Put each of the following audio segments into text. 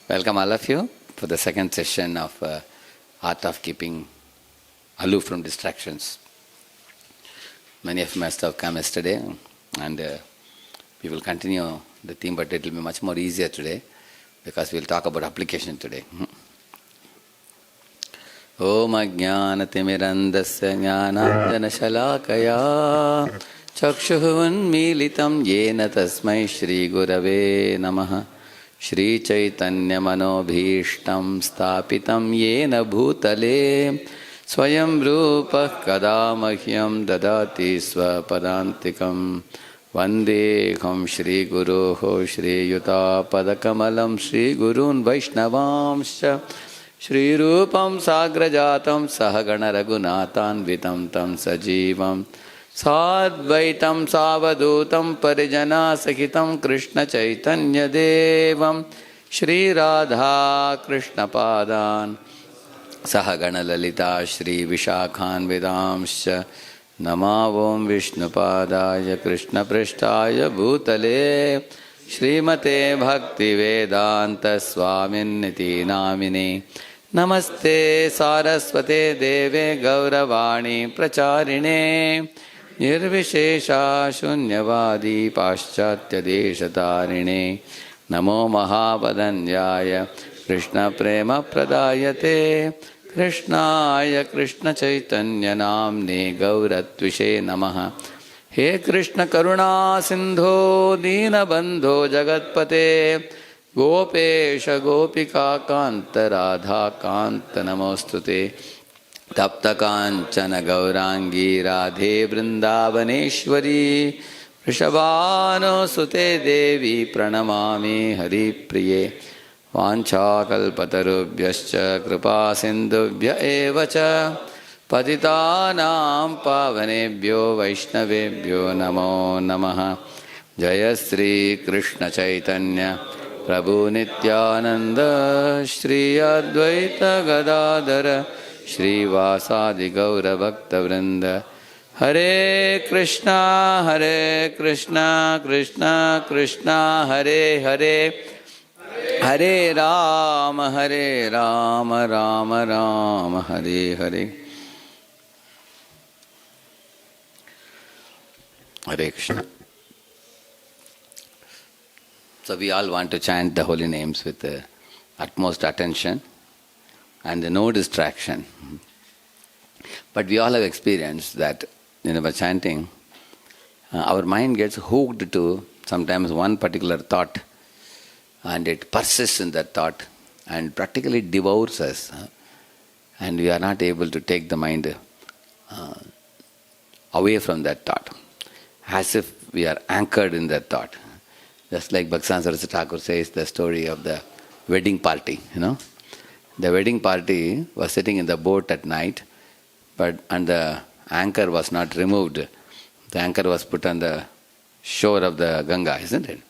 Welcome all of you for the second session of Art of Keeping Aloof from Distractions. Many of you must have come yesterday, and we will continue the theme, but it will be much more easier today because we will talk about application today. Om Ajnanatimirandasya Jnananjanashalakaya Chakshuhunmilitam Yena Tasmai Shri Gurave Namaha Shri Chaitanya Manobhishtam Stapitam Yena Bhutale Swayam Rupa Kadamahyam Dadati Swapadantikam Vandeham Shri Guruho Shri Yuta Padakamalam Shri Gurun Vaishnavamscha Shri Rupam Sagrajatam Sahagana Raghunathanvitam Tam Sajivam Sadvaitam Savadutam Parijana Sahitam Krishna Chaitanya Devam Shri Radha Krishna Padan Sahagana Lalita Shri Vishakhan Vedamscha Namavom Vishnu Padaya Krishna Prishtaya Bhutale Shrimate Bhakti Vedanta Swamin Niti Namini Namaste Saraswate Deve Gauravani Pracharine Nirvishesha Shunyavadi Paschatya Deshatarine Namo Mahavadanyaya Krishna Prema Pradayate Krishnaya Krishna Chaitanya Namne Gauratvishe Namaha He Krishna Karuna Sindho Dina Bandho Jagatpate Gopesha Gopika Kanta Radha Kanta Namostute Tapta Kanchana Gaurangi Radhe Vrindavaneshwari Rishabhano Sute Devi Pranamami Hari Priye Vancha Kalpatarubhyascha Kripa Sindhubhya Evacha Patitanam Pavanebhyo Vaishnavebhyo Namo Namaha Jaya Sri Krishna Chaitanya Prabhu Nityananda Shri Advaita Gadadhara Shri Vasadi Gaura Bhakta Vrinda Hare Krishna Krishna Krishna Hare Hare Hare Rama Rama Rama Hare Hare Hare Krishna. So we all want to chant the holy names with the utmost attention and no distraction. But we all have experienced that in our chanting, our mind gets hooked to sometimes one particular thought, and it persists in that thought and practically devours us. And we are not able to take the mind away from that thought, as if we are anchored in that thought. Just like Bhakti Saraswati Thakur says the story of the wedding party, The wedding party was sitting in the boat at night, and the anchor was not removed. The anchor was put on the shore of the Ganga, isn't it?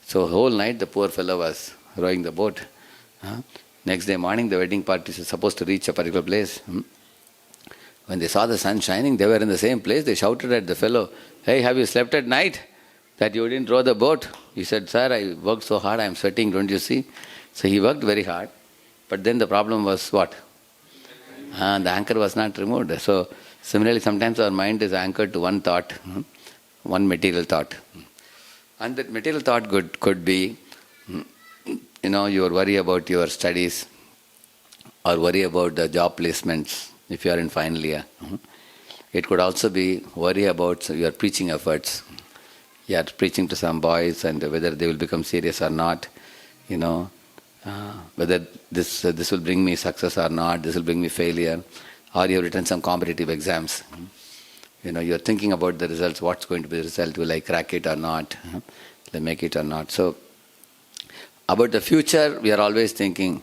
So whole night the poor fellow was rowing the boat. Next day morning the wedding party was supposed to reach a particular place. When they saw the sun shining, they were in the same place. They shouted at the fellow, "Hey, have you slept at night that you didn't row the boat?" He said, "Sir, I worked so hard, I am sweating, don't you see?" So he worked very hard. But then the problem was what? The anchor was not removed. So similarly, sometimes our mind is anchored to one thought, one material thought. And that material thought could be, your worry about your studies, or worry about the job placements if you are in final year. It could also be worry about your preaching efforts. You are preaching to some boys and whether they will become serious or not, whether this will bring me success or not, this will bring me failure, or you have written some competitive exams. You are thinking about the results, what's going to be the result, will I crack it or not, will I make it or not. So, about the future, we are always thinking,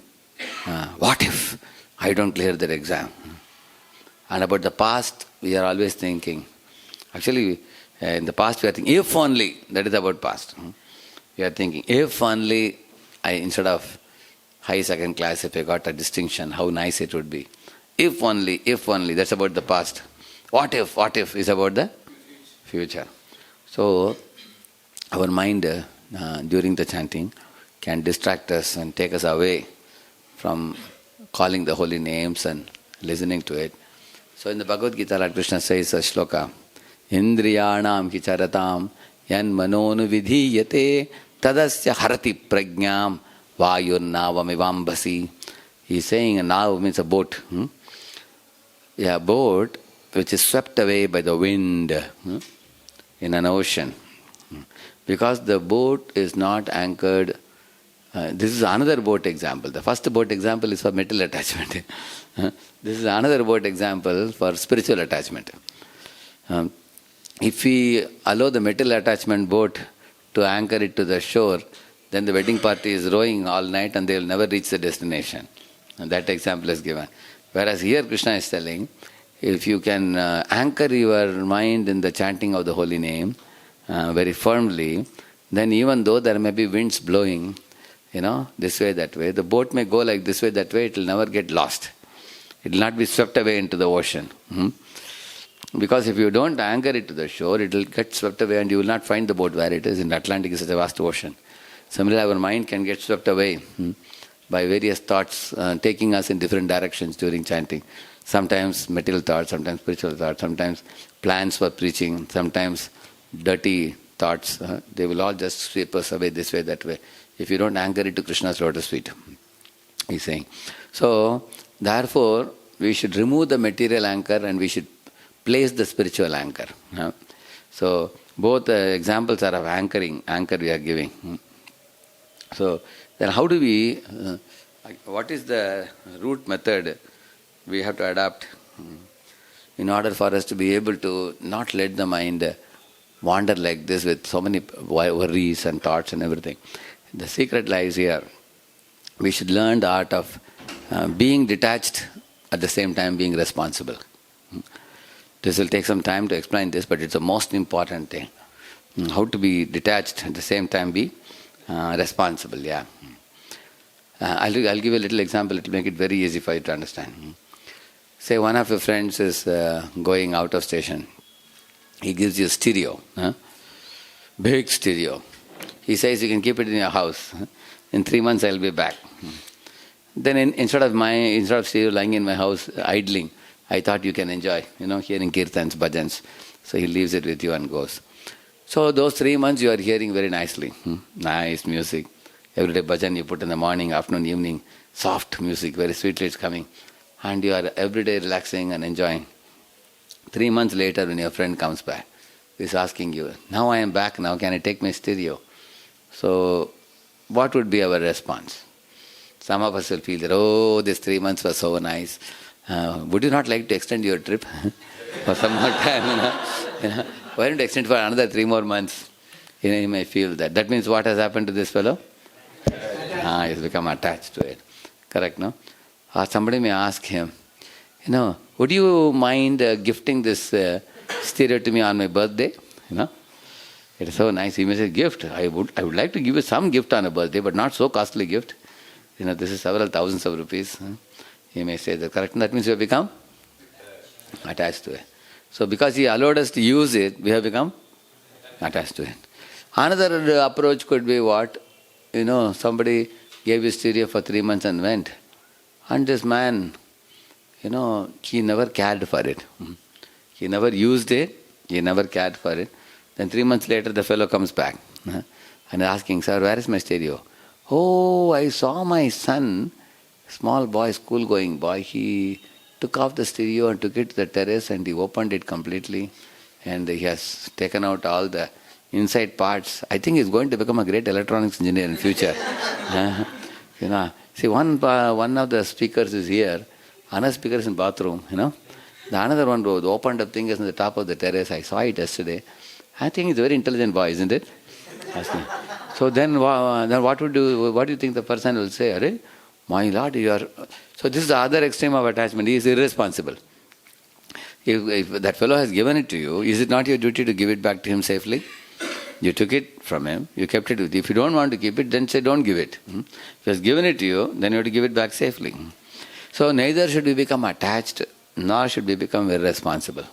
what if I don't clear that exam? And about the past, we are always thinking, actually, in the past we are thinking, if only, that is about past. We are thinking, if only instead of high second class, if I got a distinction, how nice it would be. If only, that's about the past. What if is about the future. So, our mind during the chanting can distract us and take us away from calling the holy names and listening to it. So in the Bhagavad Gita, Lord Krishna says a shloka, Indriyanam kicharatam yan manonu vidhiyate tadasya harati prajnam vayurnavamivambasi. He's saying a nav means a boat. Yeah, a boat which is swept away by the wind in an ocean. Because the boat is not anchored. This is another boat example. The first boat example is for material attachment. This is another boat example for spiritual attachment. If we allow the material attachment boat to anchor it to the shore, then the wedding party is rowing all night and they will never reach the destination. And that example is given. Whereas here Krishna is telling, if you can anchor your mind in the chanting of the holy name very firmly, then even though there may be winds blowing, this way, that way, the boat may go like this way, that way, it will never get lost. It will not be swept away into the ocean. Because if you don't anchor it to the shore, it will get swept away and you will not find the boat where it is. In the Atlantic is such a vast ocean. Similarly, our mind can get swept away by various thoughts taking us in different directions during chanting. Sometimes material thoughts, sometimes spiritual thoughts, sometimes plans for preaching, sometimes dirty thoughts. They will all just sweep us away this way, that way, if you don't anchor it to Krishna's lotus feet, he's saying. So, therefore, we should remove the material anchor and we should place the spiritual anchor. So, both examples are of anchoring, anchor we are giving. So, then how do we, what is the root method we have to adopt in order for us to be able to not let the mind wander like this with so many worries and thoughts and everything? The secret lies here. We should learn the art of being detached at the same time being responsible. This will take some time to explain this, but it's the most important thing. How to be detached at the same time be responsible, yeah. I'll give a little example, it will make it very easy for you to understand. Say one of your friends is going out of station. He gives you a stereo, big stereo. He says you can keep it in your house. In 3 months I'll be back. Then instead of stereo lying in my house idling, I thought you can enjoy, hearing kirtans, bhajans. So he leaves it with you and goes. So those 3 months you are hearing very nicely. Nice music. Every day bhajan you put in the morning, afternoon, evening. Soft music, very sweetly it's coming. And you are every day relaxing and enjoying. 3 months later when your friend comes back, he's asking you, now I am back, now can I take my stereo? So what would be our response? Some of us will feel that, oh, these 3 months were so nice. Would you not like to extend your trip for some more time? Why don't you extend for another 3 more months? You may feel that. That means what has happened to this fellow? He's become attached to it. Correct, no? Or somebody may ask him, would you mind gifting this stereo to me on my birthday? It is so nice. He may say, gift. I would like to give you some gift on a birthday, but not so costly gift. This is several thousands of rupees. He may say that, correct? That means we have become attached to it. So because he allowed us to use it, we have become attached to it. Another approach could be what? Somebody gave you stereo for 3 months and went. And this man, he never cared for it. He never used it, he never cared for it. Then 3 months later the fellow comes back and asking, sir, where is my stereo? Oh, I saw my son, small boy, school-going boy, he took off the stereo and took it to the terrace and he opened it completely and he has taken out all the inside parts. I think he's going to become a great electronics engineer in future. See, one of the speakers is here, another speaker is in bathroom, The another one, the opened up thing is on the top of the terrace. I saw it yesterday. I think he's a very intelligent boy, isn't it? So then what do you think the person will say? Arey, my Lord, you are... So this is the other extreme of attachment. He is irresponsible. If that fellow has given it to you, is it not your duty to give it back to him safely? You took it from him, you kept it with you. If you don't want to keep it, then say don't give it. If he has given it to you, then you have to give it back safely. So neither should we become attached, nor should we become irresponsible.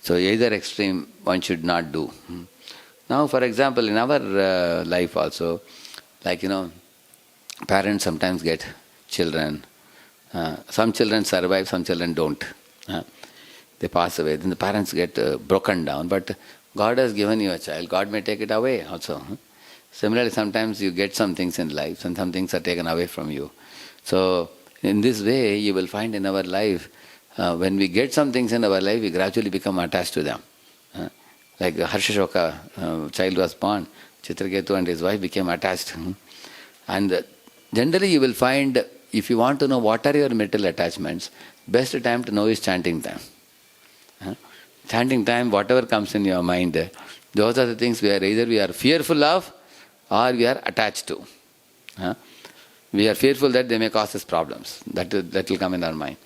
So either extreme one should not do. Now, for example, in our life also, Like, parents sometimes get children. Some children survive, some children don't. They pass away. Then the parents get broken down. But God has given you a child. God may take it away also. Similarly, sometimes you get some things in life and some things are taken away from you. So, in this way, you will find in our life, when we get some things in our life, we gradually become attached to them. Like Harshashoka, child was born, Chitraketu and his wife became attached. And generally you will find, if you want to know what are your mental attachments, best time to know is chanting time. Chanting time, whatever comes in your mind, those are the things where either we are fearful of or we are attached to. We are fearful that they may cause us problems. That will come in our mind.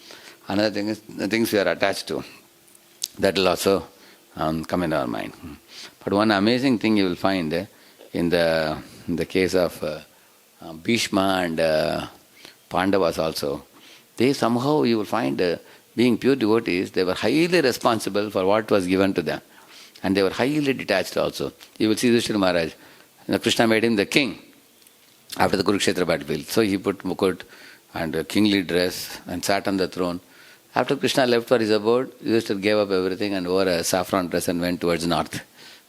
Another thing is the things we are attached to. That will also come in our mind. But one amazing thing you will find in the case of Bhishma and Pandavas also, they somehow, you will find, being pure devotees, they were highly responsible for what was given to them. And they were highly detached also. You will see Yudhishthira Maharaj. Krishna made him the king after the Kurukshetra battlefield. So he put mukut and a kingly dress and sat on the throne. After Krishna left for his abode, Yudhishthira gave up everything and wore a saffron dress and went towards north.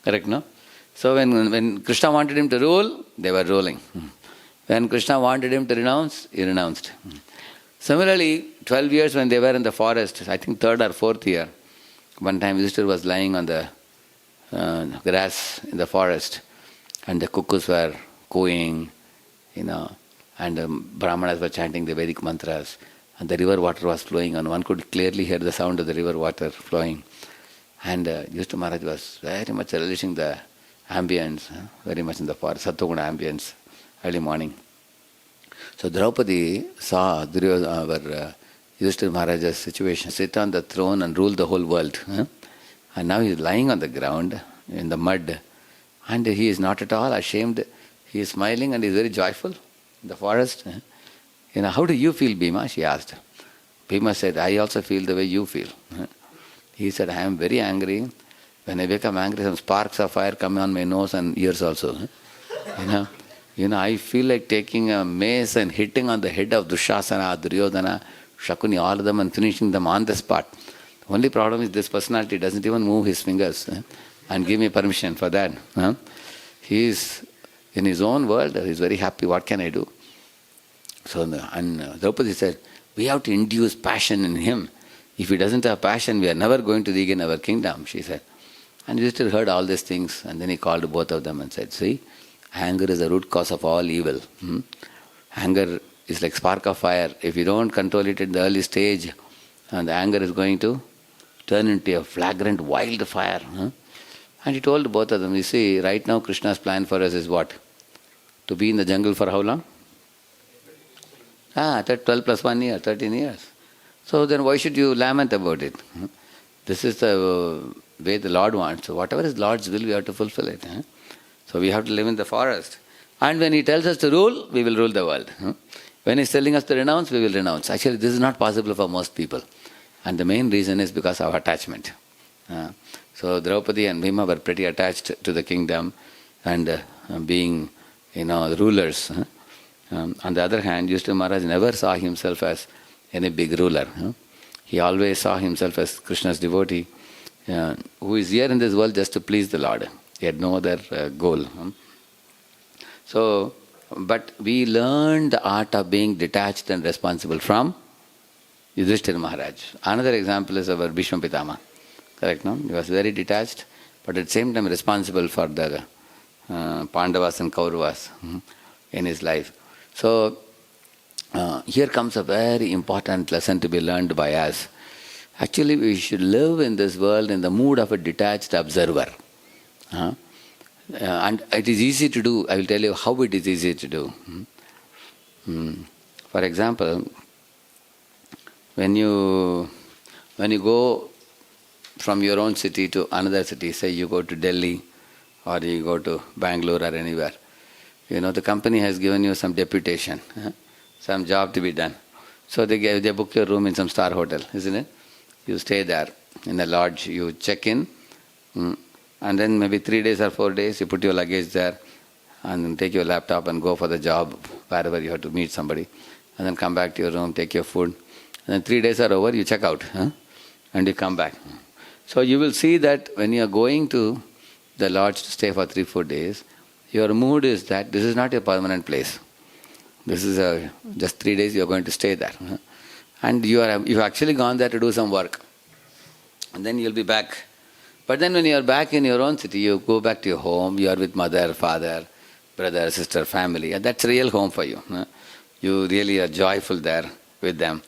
Correct, no? So when Krishna wanted him to rule, they were ruling. When Krishna wanted him to renounce, he renounced. Similarly, 12 years when they were in the forest, I think 3rd or 4th year, one time Yudhishthira was lying on the grass in the forest and the cuckoos were cooing, and Brahmanas were chanting the Vedic mantras and the river water was flowing and one could clearly hear the sound of the river water flowing. And Yudhishthira Maharaj was very much relishing the ambience, very much in the forest, Sattva-guna ambience, early morning. So Draupadi saw our Yudhishthira Maharaj's situation, sit on the throne and rule the whole world. And now he is lying on the ground in the mud and he is not at all ashamed. He is smiling and he is very joyful in the forest. How do you feel, Bhima? She asked. Bhima said, I also feel the way you feel. He said, I am very angry. When I become angry, some sparks of fire come on my nose and ears also. I feel like taking a mace and hitting on the head of Dushasana, Duryodhana, Shakuni, all of them and finishing them on the spot. The only problem is this personality doesn't even move his fingers and give me permission for that. He is in his own world, he is very happy, what can I do? So, Draupadi said, we have to induce passion in him. If he doesn't have passion, we are never going to regain our kingdom, she said. And Yudhishthira heard all these things and then he called both of them and said, see, anger is the root cause of all evil. Anger is like spark of fire. If you don't control it at the early stage, and the anger is going to turn into a flagrant wildfire. And he told both of them, you see, right now Krishna's plan for us is what? To be in the jungle for how long? 12 plus 1 year, 13 years. So then why should you lament about it? This is the way the Lord wants. So whatever is Lord's will, we have to fulfill it. So we have to live in the forest. And when He tells us to rule, we will rule the world. When He's telling us to renounce, we will renounce. Actually, this is not possible for most people. And the main reason is because of attachment. So Draupadi and Bhima were pretty attached to the kingdom and being, rulers. On the other hand, Yudhishthira Maharaj never saw himself as any big ruler. He always saw himself as Krishna's devotee, who is here in this world just to please the Lord. He had no other goal. So, but we learned the art of being detached and responsible from Yudhishthira Maharaj. Another example is our Bhishma Pitama. Correct, no? He was very detached, but at the same time responsible for the Pandavas and Kauravas in his life. So, here comes a very important lesson to be learned by us. Actually, we should live in this world in the mood of a detached observer. And it is easy to do. I will tell you how it is easy to do. For example, when you go from your own city to another city, say you go to Delhi or you go to Bangalore or anywhere, the company has given you some deputation, some job to be done. So they book your room in some star hotel, isn't it? You stay there in a lodge, you check in, and then maybe 3 days or 4 days you put your luggage there, and then take your laptop and go for the job wherever you have to meet somebody, and then come back to your room, take your food, and then 3 days are over, you check out, and you come back. So you will see that when you are going to the lodge to stay for 3-4 days, your mood is that this is not a permanent place. This is just 3 days you are going to stay there. And you've actually gone there to do some work. And then you'll be back. But then when you are back in your own city, you go back to your home, you are with mother, father, brother, sister, family. And that's real home for you. You really are joyful there with them.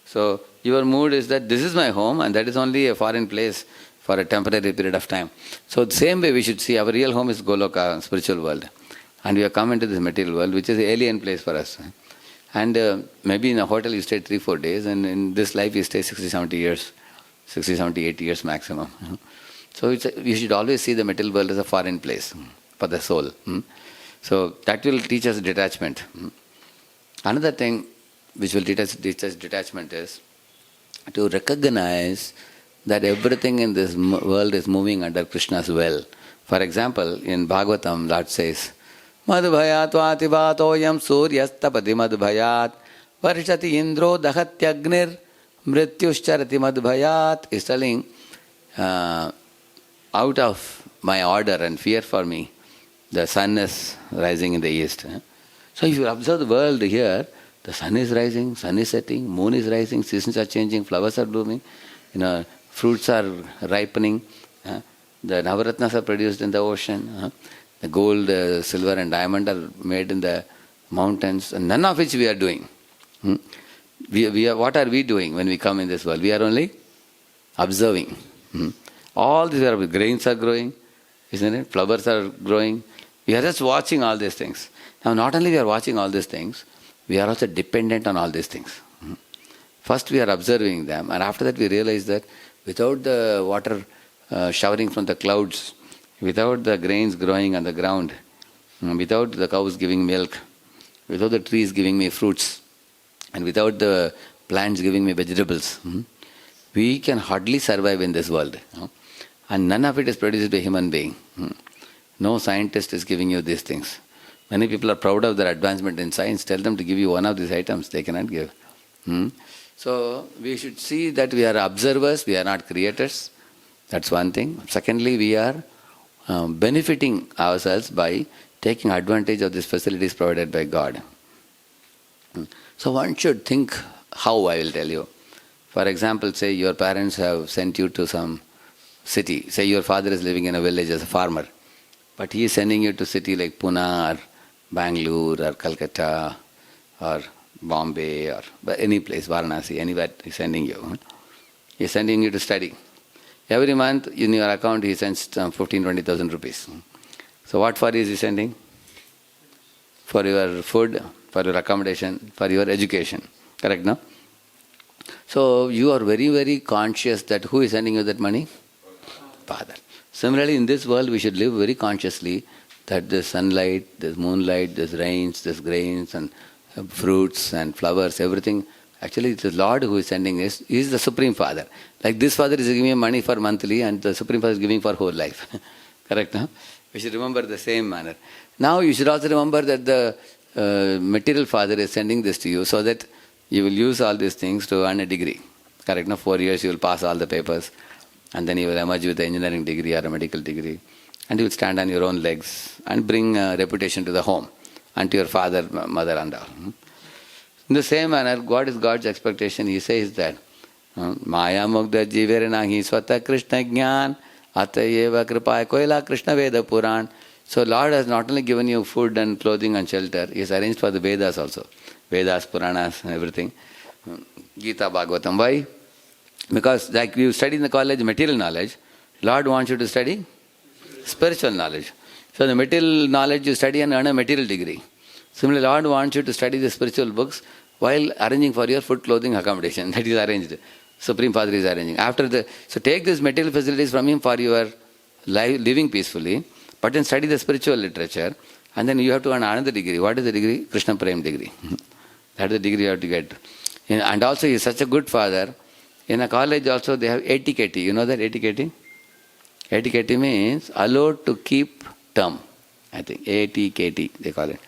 So your mood is that this is my home and that is only a foreign place for a temporary period of time. So the same way we should see our real home is Goloka, spiritual world. And we have come into this material world, which is an alien place for us. And maybe in a hotel you stay 3-4 days, and in this life you stay 60-70 years, 60-70-80 years maximum. So we should always see the material world as a foreign place for the soul. So that will teach us detachment. Another thing which will teach us detachment is to recognize that everything in this world is moving under Krishna's will. For example, in Bhagavatam, Lord says, Madhvayat vatibatoyam suryastapati madhvayat varshati indro dahatyagnir mrityushcharati madhvayat. Is telling, out of my order and fear for me, the sun is rising in the east. So if you observe the world here, the sun is rising, sun is setting, moon is rising, seasons are changing, flowers are blooming, fruits are ripening, the Navaratnas are produced in the ocean, the gold, silver and diamond are made in the mountains, and none of which we are doing. What are we doing when we come in this world? We are only observing. All these grains are growing, isn't it? Flowers are growing. We are just watching all these things. Now not only we are watching all these things, we are also dependent on all these things. First we are observing them, and after that we realize that without the water showering from the clouds, without the grains growing on the ground, without the cows giving milk, without the trees giving me fruits, and without the plants giving me vegetables, we can hardly survive in this world. And none of it is produced by a human being. No scientist is giving you these things. Many people are proud of their advancement in science. Tell them to give you one of these items, they cannot give. So we should see that we are observers, we are not creators. That's one thing. Secondly, we are benefiting ourselves by taking advantage of these facilities provided by God. So one should think how, I will tell you. For example, say your parents have sent you to some city. Say your father is living in a village as a farmer, but he is sending you to city like Pune or Bangalore or Calcutta or Bombay or any place, Varanasi, anywhere he is sending you. He is sending you to study. Every month in your account he sends 15,000-20,000 rupees. So what for is he sending? For your food, for your accommodation, for your education. Correct, no? So you are very, very conscious that who is sending you that money? Father. Similarly, in this world we should live very consciously that this sunlight, this moonlight, this rains, this grains and fruits and flowers, everything, actually it's the Lord who is sending this. He is the Supreme Father. Like this Father is giving me money for monthly and the Supreme Father is giving for whole life. Correct, no? We should remember the same manner. Now you should also remember that the material Father is sending this to you so that you will use all these things to earn a degree. Correct, no? 4 years you will pass all the papers and then you will emerge with an engineering degree or a medical degree and you will stand on your own legs and bring reputation to the home and to your father, mother and all. In the same manner, what is God's expectation? He says that Maya Mugdha Jiverena Hi Swata Krishna Jnana Atayeva Kripaya Koila Krishna Veda Puran. So Lord has not only given you food and clothing and shelter, He has arranged for the Vedas also. Vedas, Puranas and everything. Gita, Bhagavatam. Why? Because like you study in the college material knowledge, Lord wants you to study spiritual knowledge. So the material knowledge you study and earn a material degree. Similarly, Lord wants you to study the spiritual books while arranging for your food, clothing, accommodation. That is arranged. Supreme Father is arranging. So take these material facilities from Him for your living peacefully, but then study the spiritual literature, and then you have to earn another degree. What is the degree? Krishna Prem degree. That is the degree you have to get. And also He is such a good Father. In a college also they have ATKT. You know that ATKT? ATKT means allowed to keep term. I think. ATKT, they call it.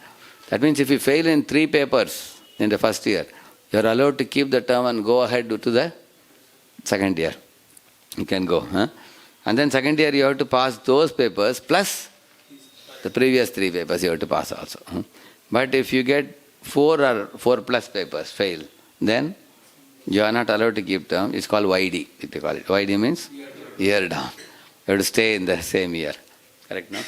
That means if you fail in 3 papers in the first year, you are allowed to keep the term and go ahead to the second year. You can go. Huh? And then second year you have to pass those papers plus the previous 3 papers you have to pass also. Huh? But if you get 4 or 4 plus papers fail, then you are not allowed to keep term. It's called YD, they call it. YD means year down. You have to stay in the same year. Correct, no?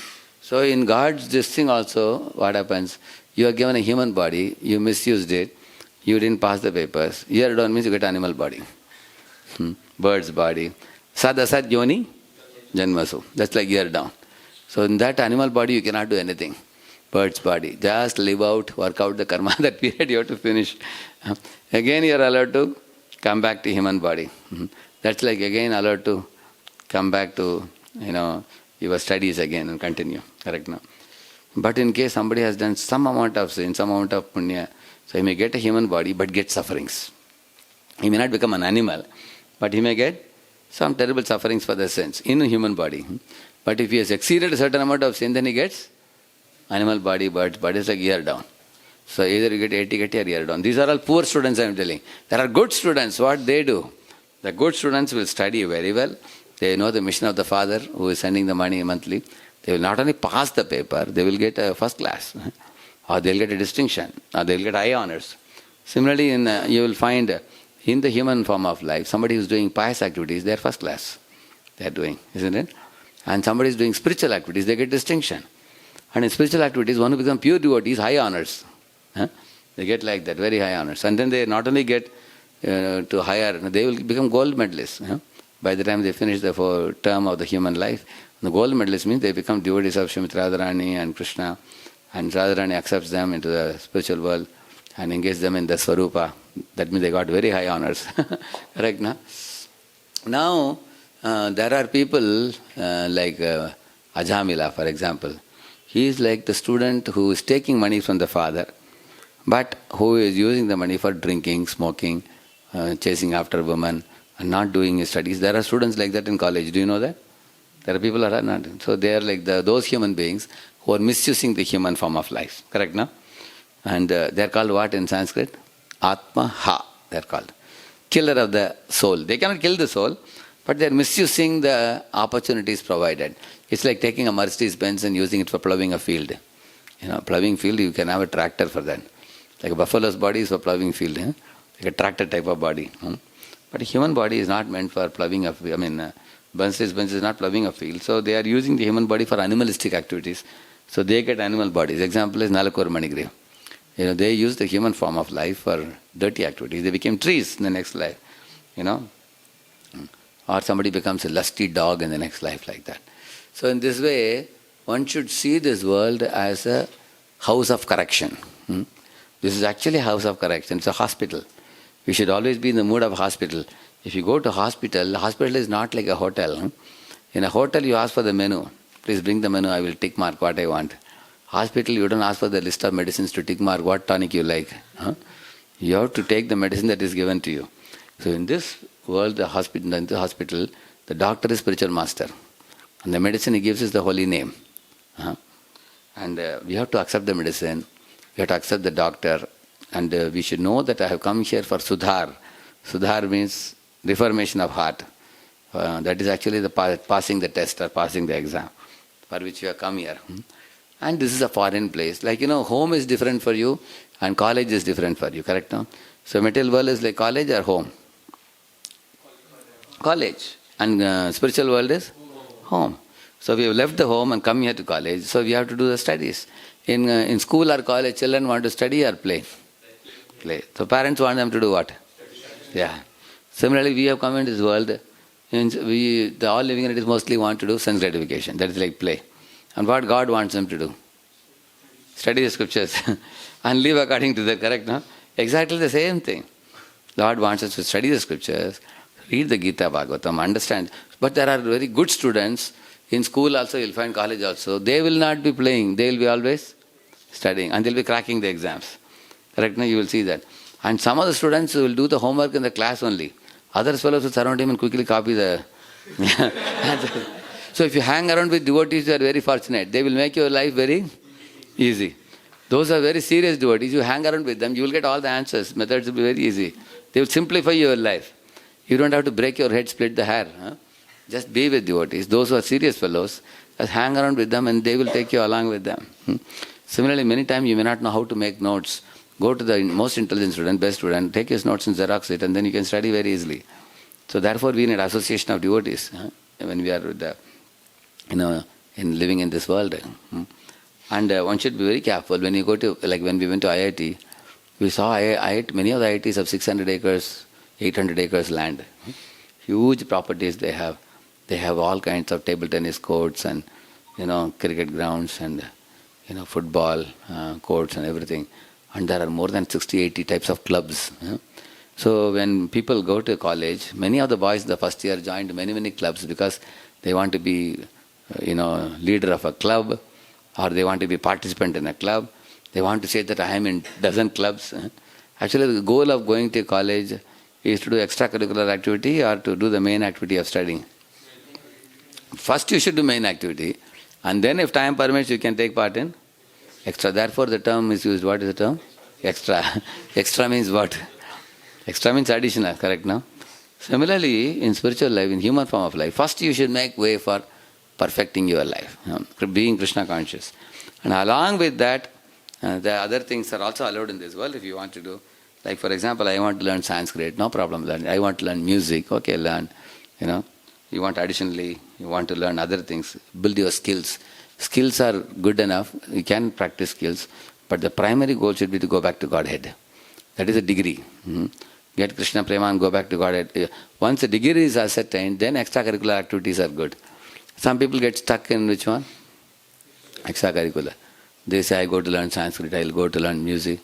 So in God's this thing also, what happens? You are given a human body, you misused it, you didn't pass the papers. Year down means you get animal body. Bird's body. Sadasat yoni janmasu. That's like year down. So in that animal body you cannot do anything. Bird's body. Just live out, work out the karma. That period you have to finish. Again you are allowed to come back to human body. That's like again allowed to come back to, your studies again and continue. Correct now? But in case somebody has done some amount of sin, some amount of punya, so he may get a human body but get sufferings. He may not become an animal, but he may get some terrible sufferings for the sins in a human body. But if he has exceeded a certain amount of sin, then he gets animal body, bird body, is like year down. So either you get ATKT or year down. These are all poor students I am telling. There are good students, what they do? The good students will study very well. They know the mission of the father who is sending the money monthly. They will not only pass the paper, they will get a first class. Or they will get a distinction. Or they will get high honors. Similarly, you will find in the human form of life, somebody who is doing pious activities, they are first class. They are doing, isn't it? And somebody is doing spiritual activities, they get distinction. And in spiritual activities, one who becomes pure devotee is high honors. They get like that, very high honors. And then they not only get to higher, they will become gold medalists. By the time they finish the term of the human life, the gold medalists means they become devotees of Srimati Radharani and Krishna, and Radharani accepts them into the spiritual world and engages them in the Swarupa. That means they got very high honors. Correct, no? Now, there are people like Ajamila, for example. He is like the student who is taking money from the father, but who is using the money for drinking, smoking, chasing after women, and not doing his studies. There are students like that in college. Do you know that? There are people who are not. So they are like those human beings who are misusing the human form of life. Correct, no? And they are called what in Sanskrit? Atma-ha, they are called. Killer of the soul. They cannot kill the soul, but they are misusing the opportunities provided. It's like taking a Mercedes-Benz and using it for plowing a field. Plowing field, you can have a tractor for that. Like a buffalo's body is for plowing field. Like a tractor type of body. But a human body is not meant for plowing a field. Mercedes-Benz is not plowing a field. So they are using the human body for animalistic activities. So they get animal bodies. Example is Nalakur Manigriv. They use the human form of life for dirty activities. They became trees in the next life. Or somebody becomes a lusty dog in the next life like that. So in this way, one should see this world as a house of correction. This is actually a house of correction. It's a hospital. We should always be in the mood of hospital. If you go to hospital, the hospital is not like a hotel. In a hotel, you ask for the menu. Please bring the menu, I will tick mark what I want. Hospital, you don't ask for the list of medicines to tick mark what tonic you like. You have to take the medicine that is given to you. So in this world, the hospital, the doctor is spiritual master. And the medicine he gives is the holy name. And we have to accept the medicine. We have to accept the doctor. And we should know that I have come here for Sudhar. Sudhar means reformation of heart. That is actually the passing the test or passing the exam for which you have come here. And this is a foreign place. Like, home is different for you and college is different for you, correct? No? So material world is like college or home? College. And spiritual world is? Home. So we have left the home and come here to college. So we have to do the studies. In school or college, children want to study or play? Play. So parents want them to do what? Yeah. Similarly, we have come into this world. The all living entities mostly want to do sense gratification. That is like play. And what God wants them to do? Study the scriptures and live according to that, correct? No? Exactly the same thing. Lord wants us to study the scriptures, read the Gita Bhagavatam, understand. But there are very good students in school also, you'll find college also. They will not be playing. They will be always studying and they'll be cracking the exams. Correct? No? You will see that. And some of the students will do the homework in the class only. Other fellows will surround him and quickly copy the... So if you hang around with devotees, you are very fortunate. They will make your life very easy. Those are very serious devotees. You hang around with them, you will get all the answers. Methods will be very easy. They will simplify your life. You don't have to break your head, split the hair. Just be with devotees. Those who are serious fellows, just hang around with them and they will take you along with them. Similarly, many times you may not know how to make notes. Go to the most intelligent student, best student, take his notes and Xerox it, and then you can study very easily. So therefore we need association of devotees when we are with the, in living in this world. And one should be very careful when you go to, like when we went to IIT, we saw many of the IITs have 600 acres, 800 acres land. Huge properties they have. They have all kinds of table tennis courts and, cricket grounds and, football courts and everything. And there are more than 60, 80 types of clubs. So when people go to college, many of the boys the first year joined many clubs because they want to be, leader of a club, or they want to be participant in a club. They want to say that I am in dozen clubs. Actually, the goal of going to college is to do extracurricular activity or to do the main activity of studying. First you should do main activity, and then if time permits you can take part in extra. Therefore the term is used. What is the term? Extra. Extra means what? Extra means additional, correct now? Similarly, in spiritual life, in human form of life, first you should make way for perfecting your life, being Krishna conscious. And along with that, the other things are also allowed in this world if you want to do. Like for example, I want to learn Sanskrit, no problem learn. I want to learn music, okay, learn. You want additionally, you want to learn other things, build your skills. Skills are good enough, you can practice skills, but the primary goal should be to go back to Godhead. That is a degree. Get Krishna Prema and go back to Godhead. Once the degree is ascertained, then extracurricular activities are good. Some people get stuck in which one? Extracurricular. They say, I go to learn Sanskrit, I will go to learn music,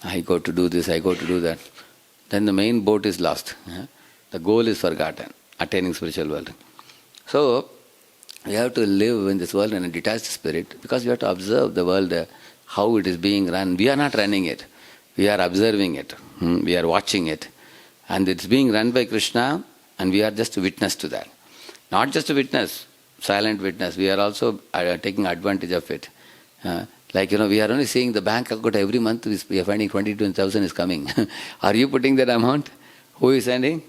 I go to do this, I go to do that. Then the main boat is lost. The goal is forgotten, attaining spiritual world. So, we have to live in this world in a detached spirit because we have to observe the world, how it is being run. We are not running it. We are observing it. We are watching it. And it's being run by Krishna and we are just a witness to that. Not just a witness, silent witness. We are also taking advantage of it. We are only seeing the bank account every month, we are finding 22,000 is coming. Are you putting that amount? Who is sending?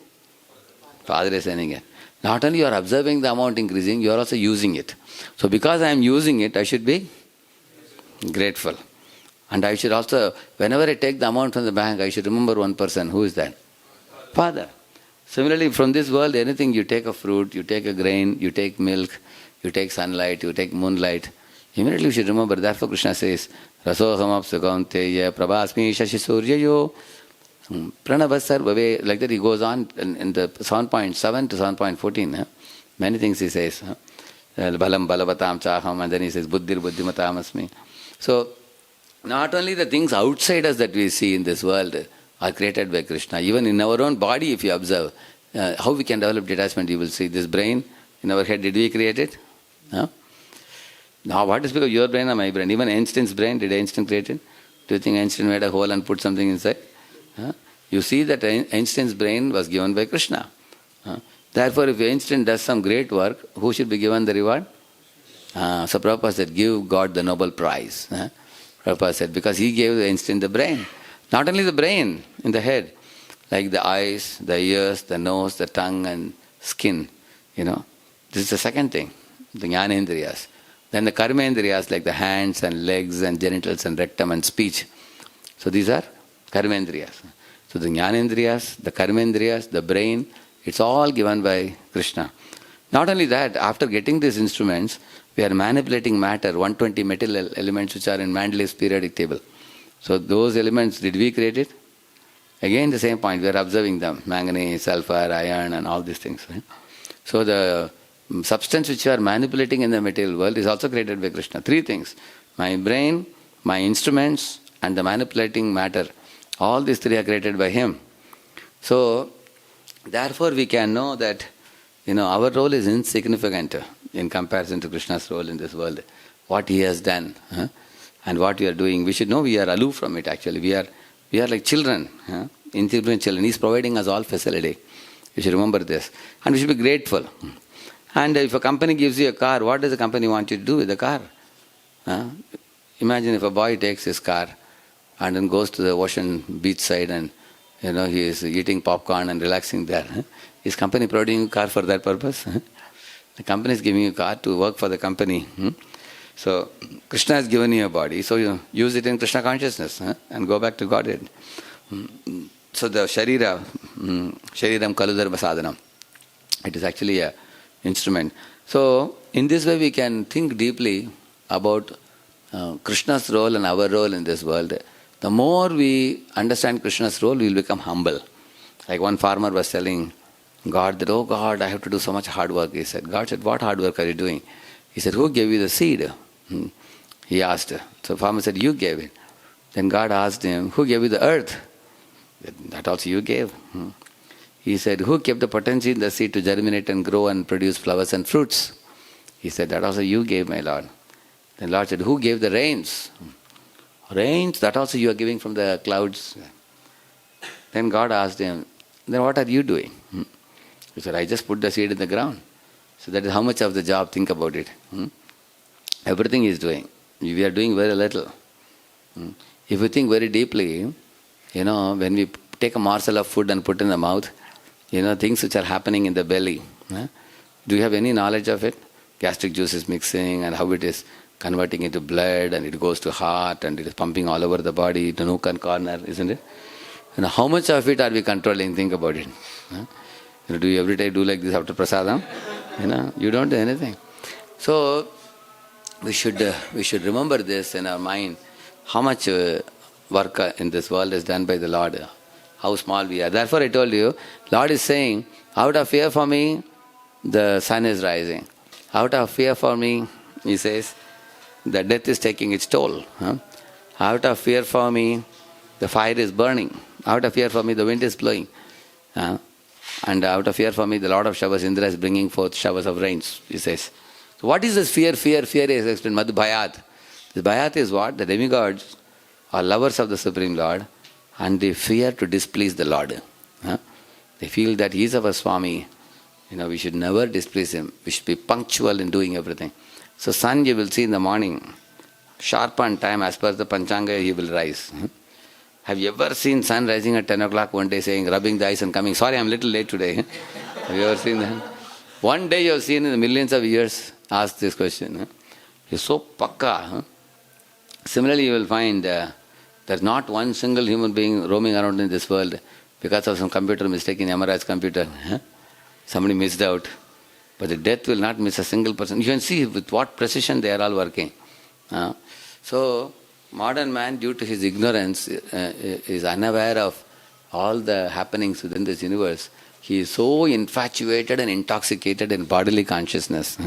Father is sending it. Not only you are observing the amount increasing, you are also using it. So because I am using it, I should be grateful. And I should also, whenever I take the amount from the bank, I should remember one person. Who is that? Father. Similarly, from this world, anything you take a fruit, you take a grain, you take milk, you take sunlight, you take moonlight, immediately you should remember. Therefore Krishna says, Rasohamapsa kaunteya prabhasmi shashi suryayo pranavasar bhave. Like that he goes on in the 7.7 to 7.14. Many things he says. Balam balavatam chaham, and then he says buddhir buddhimatam asmi. So, not only the things outside us that we see in this world are created by Krishna. Even in our own body, if you observe, how we can develop detachment, you will see this brain in our head, did we create it? No? Now what is because of your brain or my brain? Even Einstein's brain, did Einstein create it? Do you think Einstein made a hole and put something inside? You see that Einstein's brain was given by Krishna. Therefore, if Einstein does some great work, who should be given the reward? So Prabhupada said, give God the Nobel Prize. Prabhupada said, because he gave Einstein the brain. Not only the brain, in the head, like the eyes, the ears, the nose, the tongue and skin. This is the second thing, the jnanendriyas. Then the karmendriyas, like the hands and legs and genitals and rectum and speech. So these are karmendriyas. So the jnanendriyas, the karmendriyas, the brain, it's all given by Krishna. Not only that, after getting these instruments, we are manipulating matter, 120 metal elements which are in Mendeleev's periodic table. So those elements, did we create it? Again the same point, we are observing them, manganese, sulfur, iron and all these things. Right? So the substance which you are manipulating in the material world is also created by Krishna. Three things, my brain, my instruments and the manipulating matter. All these three are created by him. So therefore we can know that our role is insignificant in comparison to Krishna's role in this world. What he has done. And what we are doing, we should know we are aloof from it actually. We are like children, insignificant children. He is providing us all facility. We should remember this. And we should be grateful. And if a company gives you a car, what does the company want you to do with the car? Imagine if a boy takes his car and then goes to the ocean beach side and he is eating popcorn and relaxing there. Is company providing a car for that purpose? The company is giving you a car to work for the company. So Krishna has given you a body, so you use it in Krishna consciousness and go back to Godhead. So the shariram kaludharma sadhanam. It is actually a instrument. So in this way we can think deeply about Krishna's role and our role in this world. The more we understand Krishna's role, we will become humble. Like one farmer was telling God that, oh God, I have to do so much hard work. He said, God said, what hard work are you doing? He said, who gave you the seed? He asked. So farmer said, you gave it. Then God asked him, who gave you the earth? That also you gave. He said, who kept the potency in the seed to germinate and grow and produce flowers and fruits? He said, that also you gave, my Lord. Then Lord said, who gave the rains? Rains, that also you are giving from the clouds. Then God asked him, then what are you doing? He said, I just put the seed in the ground. So that is how much of the job, think about it. Everything he is doing. We are doing very little. If we think very deeply, when we take a morsel of food and put in the mouth, things which are happening in the belly. Do you have any knowledge of it? Gastric juice is mixing and how it is converting into blood and it goes to heart and it is pumping all over the body, to nook and corner, isn't it? How much of it are we controlling? Think about it. Do you every day do like this after prasadam? You don't do anything. So we should remember this in our mind, how much work in this world is done by the Lord, how small we are. Therefore I told you, Lord is saying, out of fear for me, the sun is rising. Out of fear for me, he says, the death is taking its toll. Out of fear for me, the fire is burning. Out of fear for me, the wind is blowing. And out of fear for me, the Lord of showers, Indra, is bringing forth showers of rains, he says. So what is this fear? Fear is explained, Madhu Bhayat. The Bhayat is what? The demigods are lovers of the Supreme Lord and they fear to displease the Lord. They feel that he is our Swami. We should never displease him. We should be punctual in doing everything. So sun you will see in the morning, sharp on time as per the Panchanga he will rise. Have you ever seen sun rising at 10 o'clock one day saying, rubbing the eyes and coming, sorry I'm a little late today. Have you ever seen that? One day you have seen in the millions of years ask this question. He's so pakka. Similarly you will find there's not one single human being roaming around in this world because of some computer mistake in Yamaraj's computer. Somebody missed out. But the death will not miss a single person. You can see with what precision they are all working. So, modern man, due to his ignorance, is unaware of all the happenings within this universe. He is so infatuated and intoxicated in bodily consciousness.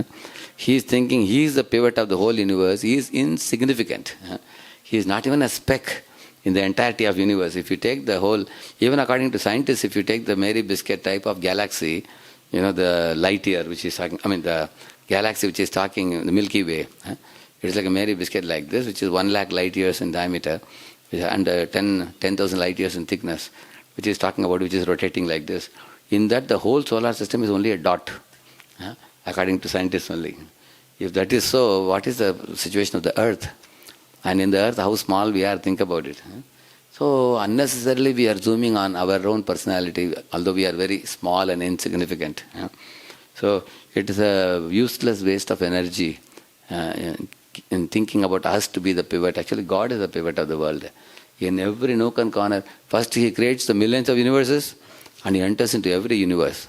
He is thinking he is the pivot of the whole universe. He is insignificant. He is not even a speck in the entirety of universe. If you take the whole, even according to scientists, if you take the Mary Biscuit type of galaxy, the light year which is talking, the galaxy which is talking, the Milky Way, it is like a Mary Biscuit like this, which is 1 lakh light years in diameter and 10,000 light years in thickness, which is talking about, which is rotating like this. In that, the whole solar system is only a dot, according to scientists only. If that is so, what is the situation of the earth? And in the earth, how small we are, think about it. So unnecessarily we are zooming on our own personality, although we are very small and insignificant. So it is a useless waste of energy in thinking about us to be the pivot. Actually God is the pivot of the world. In every nook and corner, first he creates the millions of universes and he enters into every universe.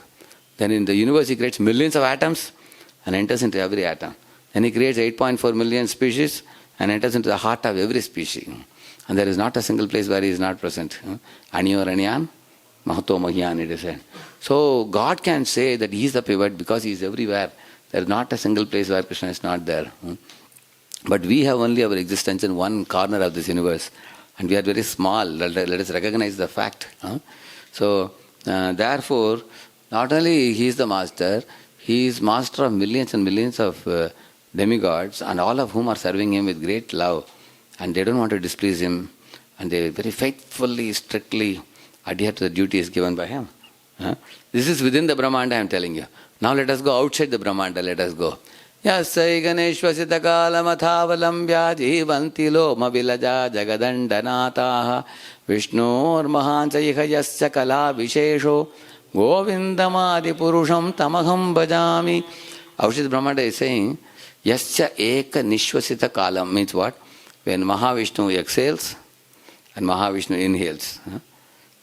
Then in the universe he creates millions of atoms and enters into every atom. Then he creates 8.4 million species and enters into the heart of every species. And there is not a single place where he is not present. Anyo Ranyan, Mahato Mahyan, it is said. So God can say that he is the pivot because he is everywhere. There is not a single place where Krishna is not there. But we have only our existence in one corner of this universe. And we are very small. Let us recognize the fact. So, therefore, not only he is the master, he is master of millions and millions of demigods, and all of whom are serving him with great love. And they don't want to displease him. And they very faithfully, strictly adhere to the duties given by him. This is within the Brahmanda I am telling you. Now let us go outside the Brahmanda, let us go. Yasai Ganeshwasita Kalamathavalambhya Jivanti Loma Vilaja Jagadandanataha Vishnur Mahanchaiha Yasya Kala Vishesho Govindamadi Purusham Tamaham Bhajami. Outside the Brahmanda is saying, Yasya Eka Nishwasita Kalam means what? When Mahavishnu exhales and Mahavishnu inhales.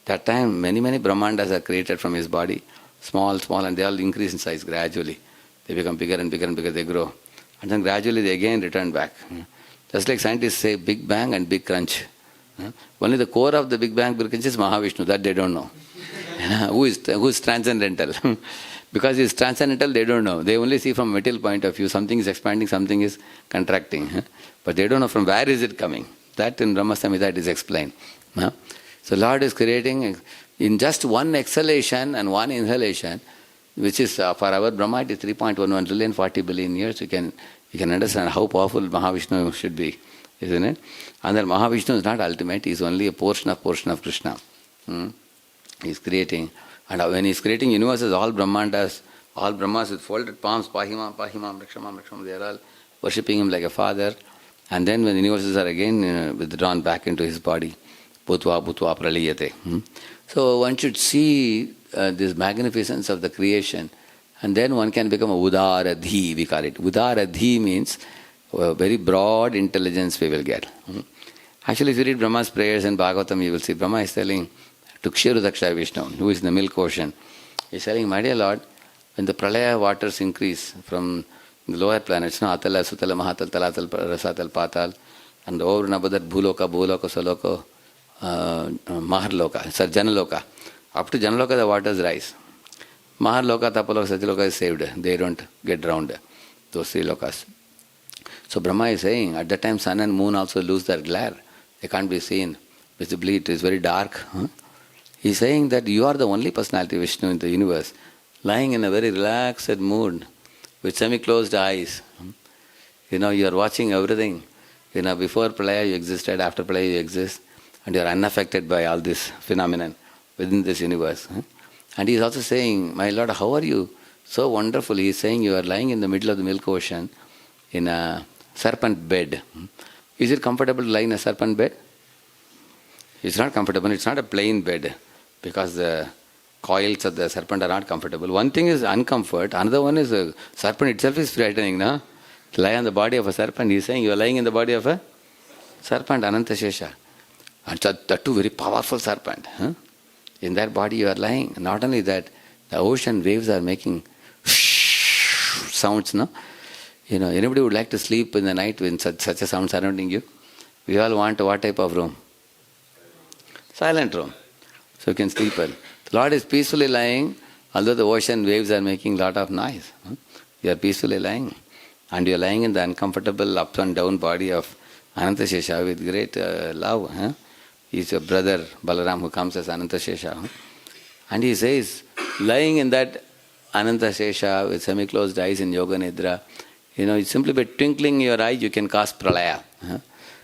That time many Brahmandas are created from his body. Small, and they all increase in size gradually. They become bigger and bigger and bigger, they grow. And then gradually they again return back. Just like scientists say, Big Bang and Big Crunch. Only the core of the Big Bang, Big Crunch is Mahavishnu, that they don't know. Who is transcendental? Because he is transcendental, they don't know. They only see from a material point of view, something is expanding, something is contracting. But they don't know from where is it coming. That in Brahma Samhita it is explained. So Lord is creating in just one exhalation and one inhalation, which is for our Brahma it is 3.11 trillion, 40 billion years. You can understand how powerful Mahavishnu should be, isn't it? And then Mahavishnu is not ultimate, he is only a portion of Krishna. He is creating. And when he is creating universes, all Brahmandas, all Brahmas with folded palms, Pahimam, Rakshamam, they are all worshipping him like a father. And then when the universes are again withdrawn back into his body, Bhutva Praliyate. So one should see this magnificence of the creation, and then one can become a Udaradhi, we call it. Udaradhi means a very broad intelligence we will get. Actually, if you read Brahma's prayers in Bhagavatam, you will see Brahma is telling to Kshirodaksha Vishnu, who is in the milk ocean, he is telling, my dear Lord, when the Pralaya waters increase from the lower planets, Atala, Sutala, Mahatal, Talatal, Rasatal, Patal, and over and above that Bhuloka, Saloko, Maharloka, Janaloka. Up to Janaloka the waters rise. Maharloka, Tapaloka, Satyaloka is saved. They don't get drowned, those three lokas. So Brahma is saying, at that time sun and moon also lose their glare. They can't be seen visibly, it is very dark. He is saying that you are the only personality Vishnu in the universe, lying in a very relaxed mood, with semi-closed eyes. You are watching everything. Before Pralaya you existed, after Pralaya you exist, and you are unaffected by all this phenomenon within this universe. And he is also saying, my Lord, how are you so wonderful? He is saying you are lying in the middle of the milk ocean in a serpent bed. Is it comfortable to lie in a serpent bed? It's not comfortable, it's not a plain bed, because the coils of the serpent are not comfortable. One thing is uncomfort, another one is the serpent itself is frightening. To lie on the body of a serpent, he is saying you are lying in the body of a serpent, Anantashesha. And that too very powerful serpent. In that body you are lying. Not only that, the ocean waves are making sounds. Anybody would like to sleep in the night with such a sound surrounding you? We all want what type of room? Silent room. So you can sleep well. The Lord is peacefully lying, although the ocean waves are making lot of noise. You are peacefully lying. And you are lying in the uncomfortable up and down body of Anantashesha with great love. He is your brother Balaram who comes as Anantashesha. And he says, lying in that Anantashesha with semi-closed eyes in Yoga Nidra, simply by twinkling your eye you can cause Pralaya.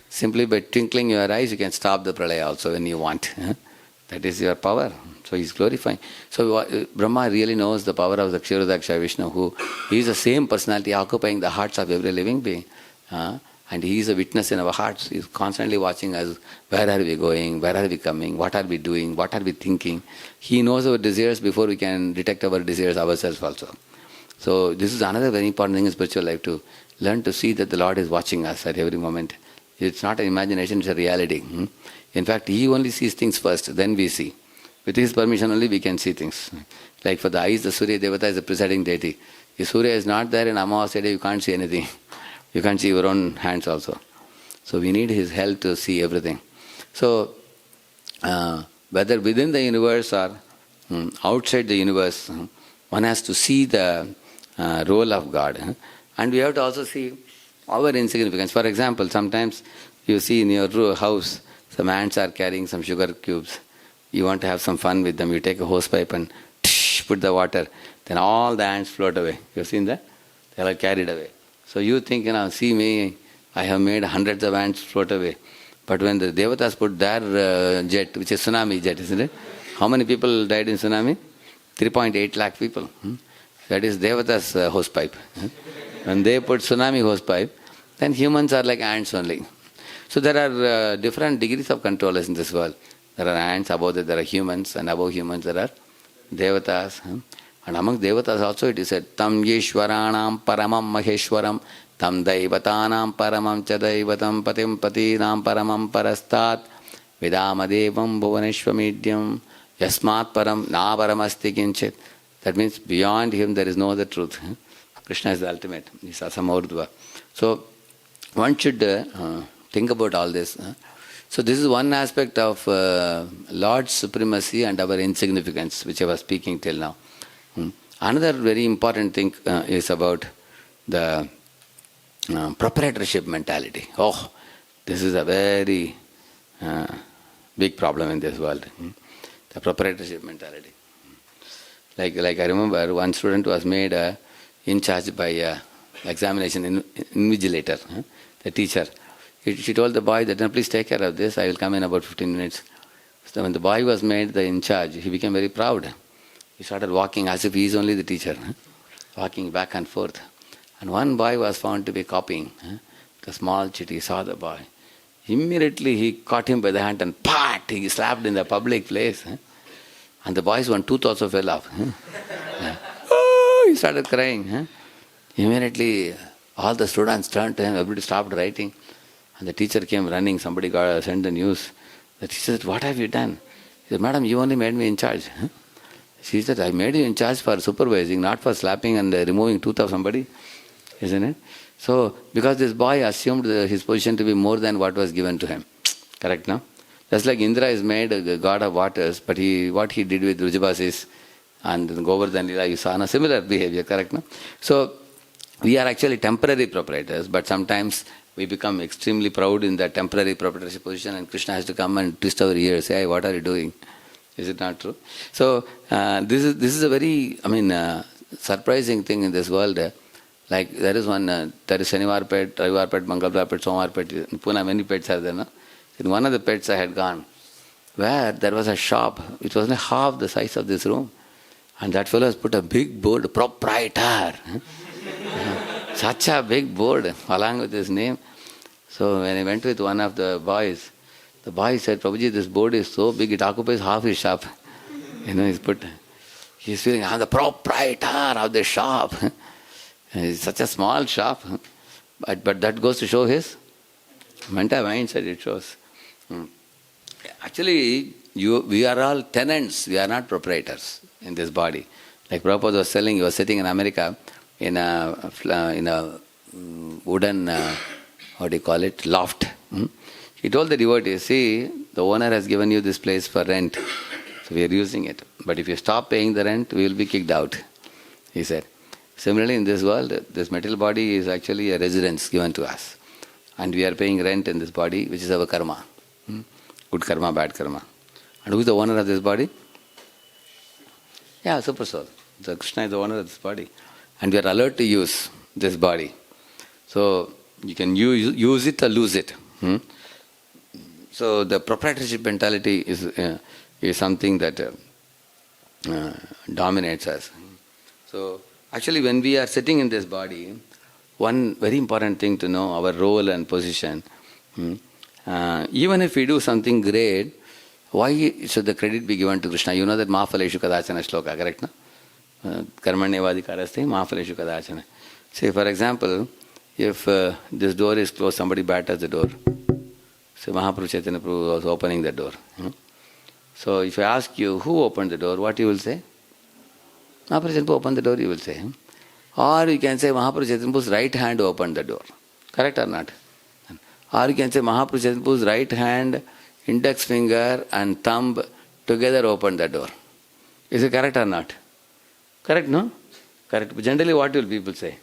Simply by twinkling your eyes you can stop the Pralaya also when you want. That is your power. So he is glorifying. So Brahma really knows the power of the Kshirodaksha Vishnu, who he is the same personality occupying the hearts of every living being. And he is a witness in our hearts. He is constantly watching us. Where are we going? Where are we coming? What are we doing? What are we thinking? He knows our desires before we can detect our desires ourselves also. So this is another very important thing in spiritual life, to learn to see that the Lord is watching us at every moment. It's not an imagination, it's a reality. In fact, He only sees things first, then we see. With His permission only we can see things. Like for the eyes, the Surya Devata is the presiding deity. If Surya is not there in Amavasya day, you can't see anything. You can't see your own hands also. So we need His help to see everything. So, whether within the universe or outside the universe, one has to see the role of God. And we have to also see our insignificance. For example, sometimes you see in your house, some ants are carrying some sugar cubes. You want to have some fun with them. You take a hose pipe and put the water. Then all the ants float away. You have seen that? They are carried away. So you think, see me, I have made hundreds of ants float away. But when the Devatas put their jet, which is tsunami jet, isn't it? How many people died in tsunami? 3.8 lakh people. That is Devata's hose pipe. When they put tsunami hose pipe, then humans are like ants only. So there are different degrees of controllers in this world. There are ants, above that there are humans, and above humans there are Devatas. And among Devatas also it is said, Tam Yeshwaranam Paramam Maheshwaram, Tam Daivatanam Paramam Chadaivatam Patim Patinam Paramam Parastat, Vidamadevam Bhuvaneshwamidyam, Yasmat Param Na Paramasti Kinchit. That means beyond him there is no other truth. Krishna is the ultimate. He is Asamurdhva. So one should think about all this. So this is one aspect of Lord's supremacy and our insignificance, which I was speaking till now. Another very important thing is about the proprietorship mentality. Oh, this is a very big problem in this world. The proprietorship mentality. Like I remember one student was made in charge by examination invigilator, the teacher. She told the boy that, please take care of this, I will come in about 15 minutes. So when the boy was made the in charge, he became very proud. He started walking as if he is only the teacher, walking back and forth. And one boy was found to be copying. The small chitty saw the boy. Immediately he caught him by the hand and pat, he slapped in the public place. And the boy's one tooth also fell off. Oh, he started crying. Immediately all the students turned to him, everybody stopped writing. And the teacher came running, somebody sent the news. The teacher said, what have you done? He said, madam, you only made me in charge. She said, I made you in charge for supervising, not for slapping and removing tooth of somebody. Isn't it? So, because this boy assumed his position to be more than what was given to him. Correct, no? Just like Indra is made a god of waters, but what he did with Rujabasis and Govardhan Lila, you saw a similar behavior, correct, no? So, we are actually temporary proprietors, but sometimes we become extremely proud in that temporary proprietorship position, and Krishna has to come and twist our ears, say, hey, what are you doing? Is it not true? So, this is a very, surprising thing in this world. Like there is Shanivar Pet, Ravivar Pet, Mangalvar Pet, Somar Pet. In Pune, many pets are there, no? In one of the pets I had gone, where there was a shop, which was only half the size of this room. And that fellow has put a big board, proprietor. Such a big board, along with his name. So when I went with one of the boy said, Prabhuji, this board is so big, it occupies half his shop. He's feeling, I'm the proprietor of the shop. It's such a small shop. But that goes to show his mental mindset, it shows. Actually, we are all tenants, we are not proprietors in this body. Like Prabhupada was telling, he was sitting in America in a wooden, loft. He told the devotees, see, the owner has given you this place for rent, so we are using it. But if you stop paying the rent, we will be kicked out, he said. Similarly, in this world, this material body is actually a residence given to us. And we are paying rent in this body, which is our karma. Good karma, bad karma. And who is the owner of this body? Yeah, Super Soul. So Krishna is the owner of this body. And we are allowed to use this body. So you can use it or lose it. So the proprietorship mentality is something that dominates us. So actually when we are sitting in this body, one very important thing to know, our role and position. Even if we do something great, why should the credit be given to Krishna? You know that Mahaphaleshu Kadachana shloka, correct? No? Karmanyavadikaraste Mahaphaleshu Kadachana. Say for example, if this door is closed, somebody batters the door. So Mahaprabhu Chaitanya Prabhu was opening the door. So if I ask you, who opened the door, what you will say? Mahaprabhu Chaitanya Prabhu opened the door, you will say. Or you can say Mahaprabhu Chaitanya Prabhu's right hand opened the door. Correct or not? Or you can say Mahaprabhu Chaitanya Prabhu's right hand, index finger and thumb together opened the door. Is it correct or not? Correct, no? Correct. But generally what will people say?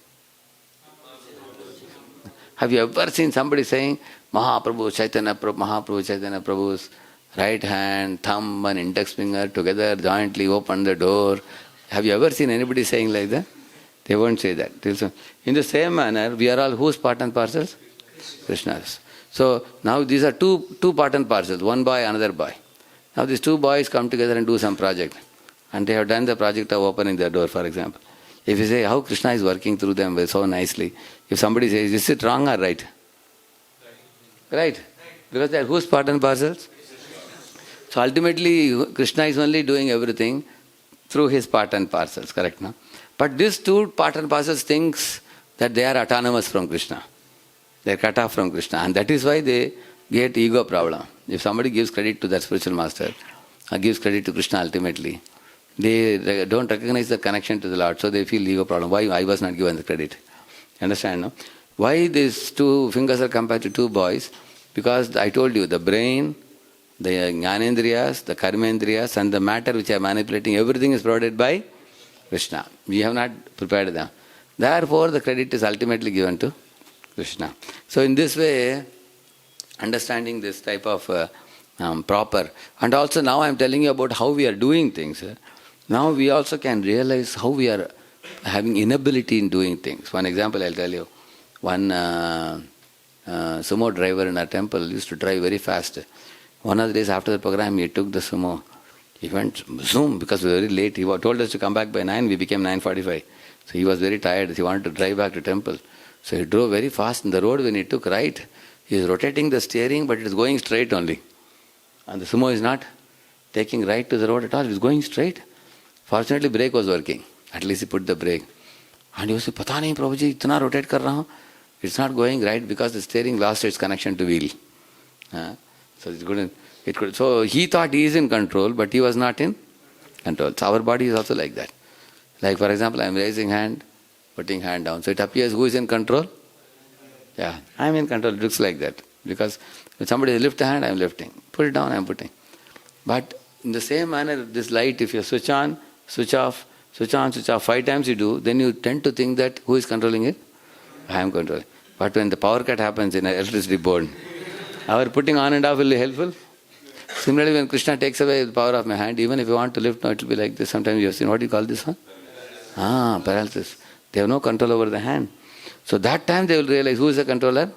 Have you ever seen somebody saying Mahaprabhu Chaitanya Prabhu's right hand, thumb and index finger together jointly opened the door? Have you ever seen anybody saying like that? They won't say that. In the same manner, we are all whose part and parcels? Krishna's. So now these are two part and parcels, one boy, another boy. Now these two boys come together and do some project. and they have done the project of opening the door, for example. If you say how Krishna is working through them so nicely, if somebody says, is it wrong or right? Right. Because they are whose part and parcels? So ultimately, Krishna is only doing everything through his part and parcels, correct? No? But these two part and parcels thinks that they are autonomous from Krishna. They are cut off from Krishna. And that is why they get ego problem. If somebody gives credit to that spiritual master, or gives credit to Krishna ultimately, they don't recognize the connection to the Lord, so they feel ego problem. Why I was not given the credit? Understand, no? Why these two fingers are compared to two boys? Because I told you, the brain, the jnanendriyas, the karmendriyas, and the matter which are manipulating, everything is provided by Krishna. We have not prepared them. Therefore, the credit is ultimately given to Krishna. So in this way, understanding this type of proper, and also now I am telling you about how we are doing things. Now we also can realize how we are having inability in doing things. One example I'll tell you. One sumo driver in our temple used to drive very fast. One of the days after the program, he took the sumo. He went zoom because we were very late. He told us to come back by 9. We became 9:45. So he was very tired. He wanted to drive back to temple. So he drove very fast in the road. When he took right, he is rotating the steering, but it is going straight only. And the sumo is not taking right to the road at all. It is going straight. Fortunately, brake was working. At least he put the brake. And he was saying, "Pata nahi, Prabhuji, itna rotate kar raha hu." It's not going right because the steering lost its connection to wheel. So it could. So he thought he is in control, but he was not in control. So our body is also like that. Like for example, I am raising hand, putting hand down. So it appears who is in control? Yeah, I am in control. It looks like that. Because when somebody lifts the hand, I am lifting. Put it down, I am putting. But in the same manner, this light, if you switch on, switch off, switch on, switch off, 5 times you do, then you tend to think that who is controlling it? I am controlling. But when the power cut happens in an electricity board, our putting on and off will be helpful. Similarly, when Krishna takes away the power of my hand, even if you want to lift, no, it will be like this. Sometimes you have seen, what do you call this one? Paralysis. They have no control over the hand. So that time they will realize who is the controller?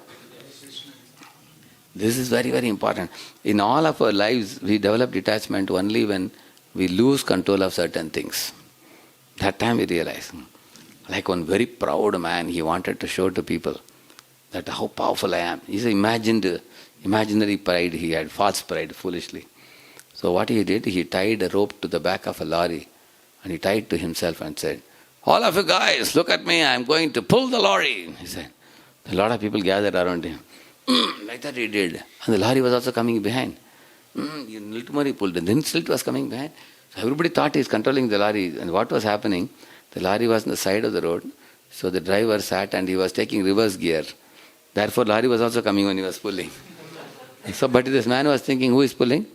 This is very, very important. In all of our lives, we develop detachment only when we lose control of certain things. That time we realize. Like one very proud man, he wanted to show to people that how powerful I am. He's imaginary pride he had, false pride, foolishly. So what he did, he tied a rope to the back of a lorry and he tied to himself and said, "All of you guys, look at me, I'm going to pull the lorry," he said. A lot of people gathered around him. Like that he did. And the lorry was also coming behind. A little more he pulled, and then still it was coming behind. So everybody thought he is controlling the lorry. And what was happening, the lorry was on the side of the road. So the driver sat and he was taking reverse gear. Therefore lorry was also coming when he was pulling. So, but this man was thinking, who is pulling?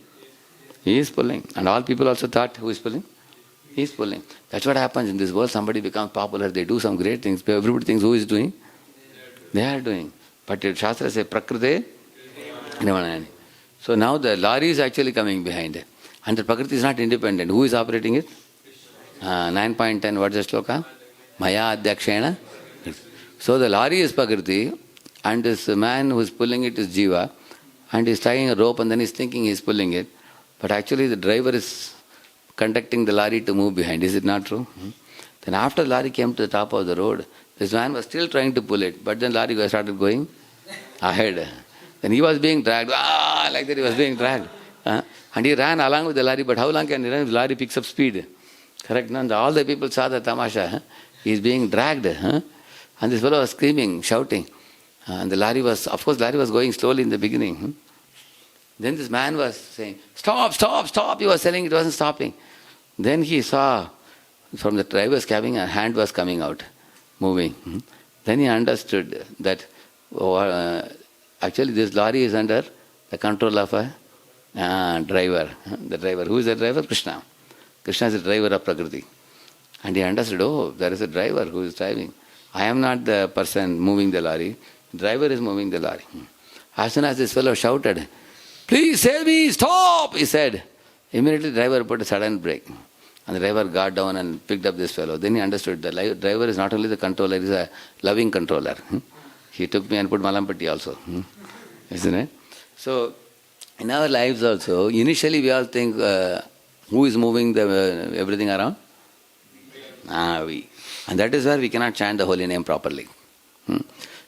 He is pulling. And all people also thought, who is pulling? He is pulling. That's what happens in this world. Somebody becomes popular, they do some great things. Everybody thinks, who is doing? They are doing. But the Shastra says, Prakriti Nivanayani. So now the lorry is actually coming behind it. And the Prakriti is not independent. Who is operating it? 9.10, what is the shloka? Maya Adhyakshena. So the lorry is Prakriti, and this man who is pulling it is Jiva, and he is tying a rope and then he is thinking he is pulling it. But actually the driver is conducting the lorry to move behind. Is it not true? Then after the lorry came to the top of the road, this man was still trying to pull it, but then lorry started going ahead. Then he was being dragged, like that he was being dragged. And he ran along with the lorry, but how long can he run if the lorry picks up speed? Correct? No? All the people saw the tamasha. He is being dragged. And this fellow was screaming, shouting. And the lorry was, of course, lorry was going slowly in the beginning. Then this man was saying, "Stop, stop, stop." He was telling it wasn't stopping. Then he saw from the driver's cabin a hand was coming out, moving. Then he understood that actually this lorry is under the control of a driver. The driver. Who is the driver? Krishna. Krishna is the driver of Prakriti. And he understood, oh, there is a driver who is driving. I am not the person moving the lorry. The driver is moving the lorry. As soon as this fellow shouted, "Please save me, stop," he said. Immediately the driver put a sudden brake. And the driver got down and picked up this fellow. Then he understood the driver is not only the controller, he is a loving controller. He took me and put Malampatti also. Isn't it? So, in our lives also, initially we all think Who is moving everything around? We. And that is where we cannot chant the holy name properly.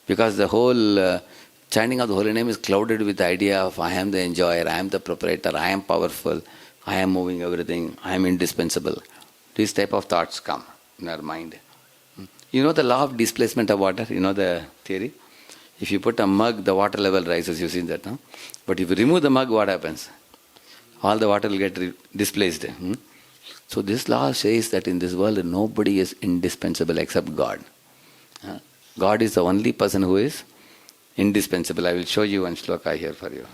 Because the whole chanting of the holy name is clouded with the idea of I am the enjoyer, I am the proprietor, I am powerful, I am moving everything, I am indispensable. These type of thoughts come in our mind. You know the law of displacement of water? You know the theory? If you put a mug, the water level rises. You've seen that, no? But if you remove the mug, what happens? All the water will get displaced. So this law says that in this world nobody is indispensable except God. God is the only person who is indispensable. I will show you one shloka here for you.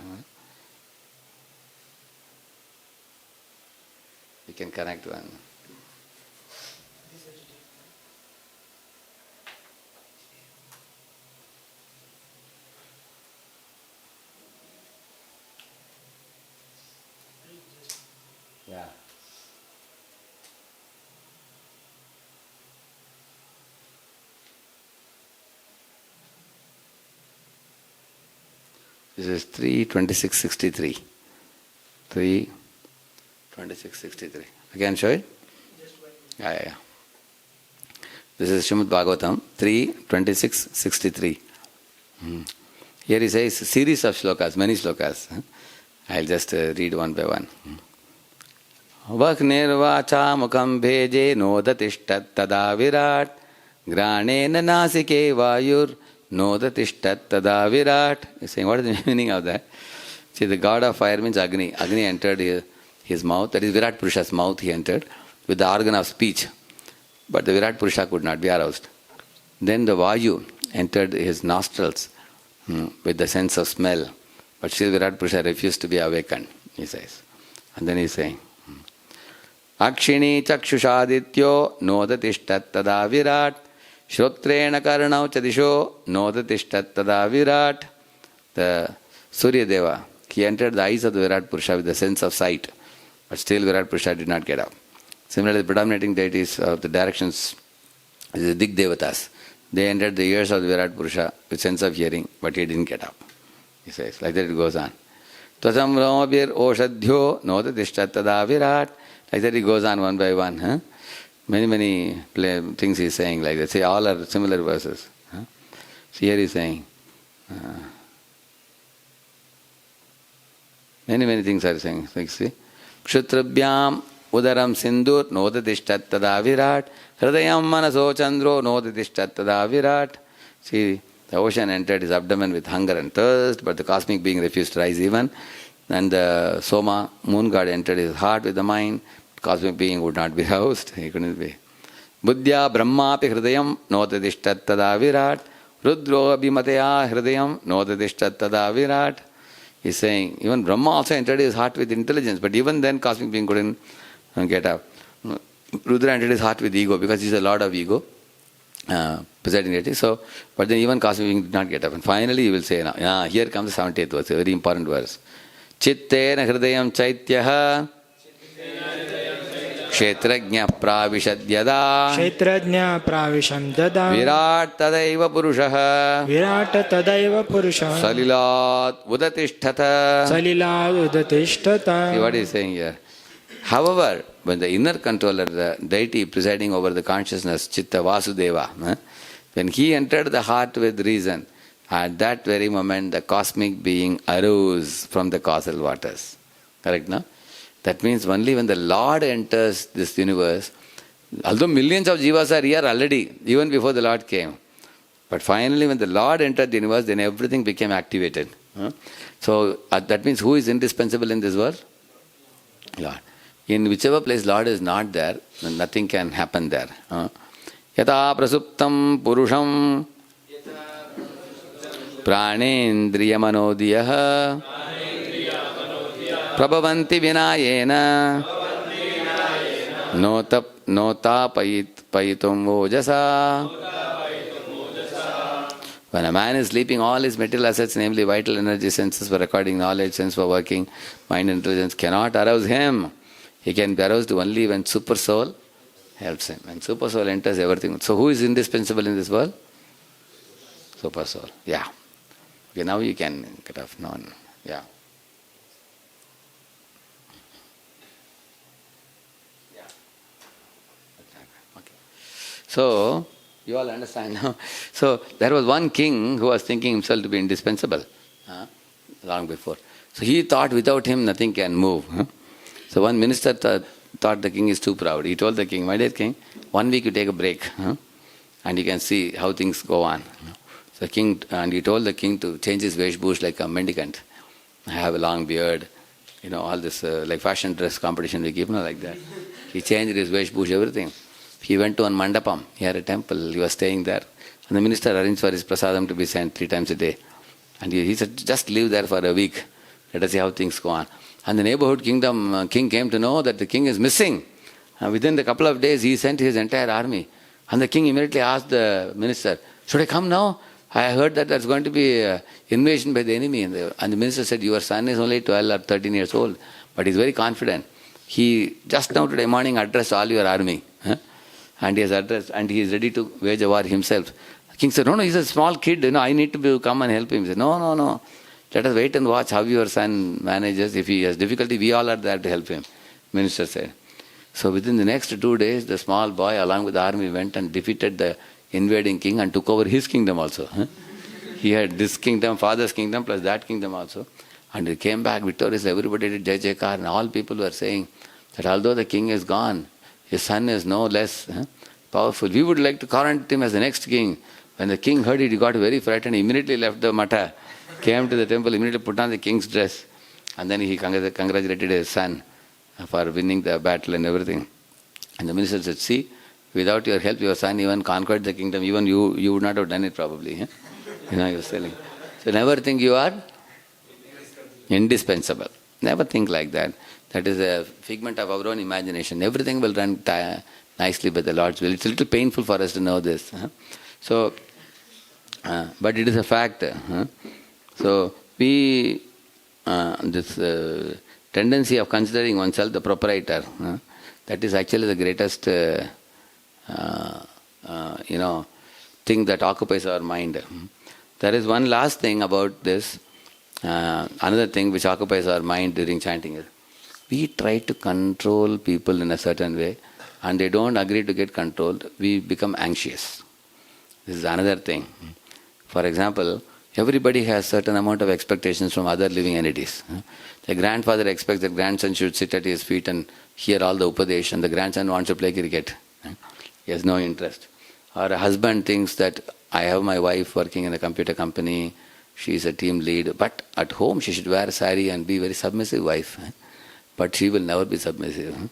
You can connect one. Yeah. This is 3:26:63. 3:26:63. Again, show it? Yeah. This is Srimad Bhagavatam 3:26:63. Here he says series of shlokas, many shlokas. I'll just read one by one. Vaknirvacha mukham bheje nodatishtat tada virat granena nasike vayur nodatishtat tada virat. He's saying, what is the meaning of that? See, the god of fire means Agni. Agni entered his mouth, that is Virat Purusha's mouth he entered with the organ of speech. But the Virat Purusha could not be aroused. Then the Vayu entered his nostrils with the sense of smell. But still Virat Purusha refused to be awakened, he says. And then he's saying, Akshini chakshushadityo nodatishtat tada virat shrotrena karnau chadisho nodatishtat tada virat. The Surya Deva, he entered the eyes of the Virat Purusha with the sense of sight. But still Virat Purusha did not get up. Similarly, the predominating deities of the directions, the Dig Devatas, they entered the ears of the Virat Purusha with sense of hearing, but he didn't get up. He says, like that it goes on. Tvasam Ramabhir Oshadhyo Nodatishtat tada virat. Like that it goes on one by one. Many things he's saying like that. See, all are similar verses. See, here he's saying, many things are saying. Like, see, Kshutrabhyam Udaram Sindur Nodatishtat tada virat Hridayam Manaso Chandro Nodatishtat tada virat. See, the ocean entered his abdomen with hunger and thirst, but the cosmic being refused to rise even. And the Soma, moon god, entered his heart with the mind. Cosmic being would not be roused. He couldn't be. Buddhya Brahmapi Hridayam Nodatishtat tada virat Rudro Abhimataya Hridayam Nodatishtat tada virat. He's saying, even Brahma also entered his heart with intelligence, but even then cosmic being couldn't get up. Rudra entered his heart with ego because he's a lord of ego, presiding deity. So, but then even cosmic being did not get up. And finally he will say, now, here comes the 70th verse, a very important verse. Chittena hridayam chaityaha kshetrajna pravishadyada Kshetrajna pravisham dada virat tadaiva purushaha Virat tadaiva purusha salilat udatishtata. Salila udatishtata. See what he is saying here. However, when the inner controller, the deity presiding over the consciousness, Chitta Vasudeva, when he entered the heart with reason, at that very moment the cosmic being arose from the causal waters. Correct, no? That means only when the Lord enters this universe, although millions of jivas are here already, even before the Lord came, but finally when the Lord entered the universe, then everything became activated. So that means who is indispensable in this world? Lord. In whichever place Lord is not there, then nothing can happen there. Yata prasuptam purusham pranendriyamanodiyah prabhavanti vinayena nota payitum vojasa. When a man is sleeping, all his material assets, namely vital energy, senses for recording knowledge, sense for working, mind and intelligence, cannot arouse him. He can be aroused only when super soul helps him. When super soul enters everything. So who is indispensable in this world? Super soul. Yeah. Okay, now you can get off. No. Yeah. So, you all understand now? So, there was one king who was thinking himself to be indispensable long before. So, he thought without him nothing can move. So, one minister thought the king is too proud. He told the king, my dear king, 1 week you take a break and you can see how things go on. So, he told the king to change his veshbhush like a mendicant. I have a long beard, all this like fashion dress competition we keep, like that. He changed his veshbhush, everything. He went to one mandapam, he had a temple, he was staying there. And the minister arranged for his prasadam to be sent 3 times a day. And he said, just live there for a week, let us see how things go on. And the neighborhood king came to know that the king is missing. Within a couple of days, he sent his entire army. And the king immediately asked the minister, should I come now? I heard that there's going to be invasion by the enemy. And the minister said, your son is only 12 or 13 years old, but he's very confident. He just now today morning addressed all your army. And he has addressed, and he is ready to wage a war himself. The king said, no, he's a small kid, I need to come and help him. He said, no. Let us wait and watch how your son manages. If he has difficulty, we all are there to help him, minister said. So within the next 2 days, the small boy along with the army went and defeated the invading king and took over his kingdom also. He had this kingdom, father's kingdom, plus that kingdom also. And he came back victorious. Everybody did Jai Jaikar, and all people were saying that although the king is gone, his son is no less powerful. We would like to coronate him as the next king. When the king heard it, he got very frightened. He immediately left the matha, came to the temple, immediately put on the king's dress. And then he congratulated his son for winning the battle and everything. And the minister said, see, without your help, your son even conquered the kingdom. Even you would not have done it probably. He was telling. So never think you are indispensable. Never think like that. That is a figment of our own imagination. Everything will run nicely by the Lord's will. It's a little painful for us to know this. So, but it is a fact. So, this tendency of considering oneself the proprietor, that is actually the greatest, thing that occupies our mind. There is one last thing about this, another thing which occupies our mind during chanting is, we try to control people in a certain way and they don't agree to get controlled, we become anxious. This is another thing. For example, everybody has certain amount of expectations from other living entities. The grandfather expects the grandson should sit at his feet and hear all the upadesh, and the grandson wants to play cricket. He has no interest. Or a husband thinks that I have my wife working in a computer company, she is a team lead, but at home she should wear a sari and be a very submissive wife. But she will never be submissive.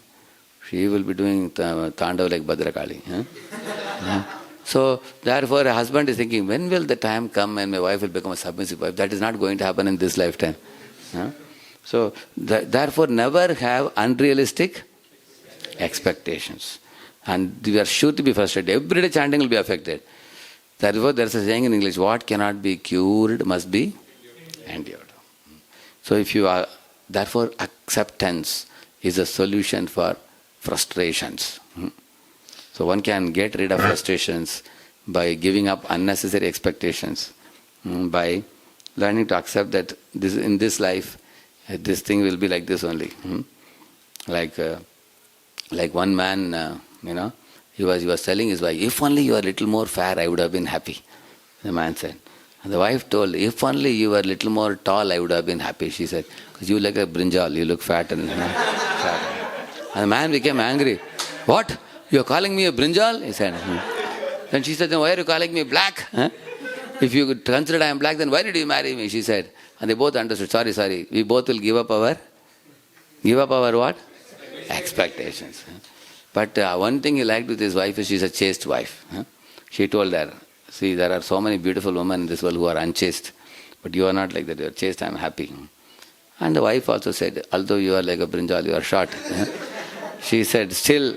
She will be doing Tandav like Bhadrakali. So, therefore, a husband is thinking, when will the time come when my wife will become a submissive wife? That is not going to happen in this lifetime. So, therefore, never have unrealistic expectations. And we are sure to be frustrated. Every day chanting will be affected. Therefore, there is a saying in English, what cannot be cured must be endured. So, if you are, therefore, acceptance is a solution for frustrations. So one can get rid of frustrations by giving up unnecessary expectations, by learning to accept that in this life, this thing will be like this only. Like one man, he was telling his wife, if only you were a little more fair, I would have been happy. The man said. And the wife told, if only you were a little more tall, I would have been happy. She said, because you look like a brinjal, you look fat and fat. And the man became angry. What? You are calling me a brinjal? He said. Then she said, then why are you calling me black? If you consider I am black, then why did you marry me? She said. And they both understood, sorry, we both will give up our what? Expectations. But one thing he liked with his wife is she's a chaste wife. She told her, see, there are so many beautiful women in this world who are unchaste, but you are not like that, you are chaste, I am happy. And the wife also said, although you are like a brinjal, you are short. She said, still,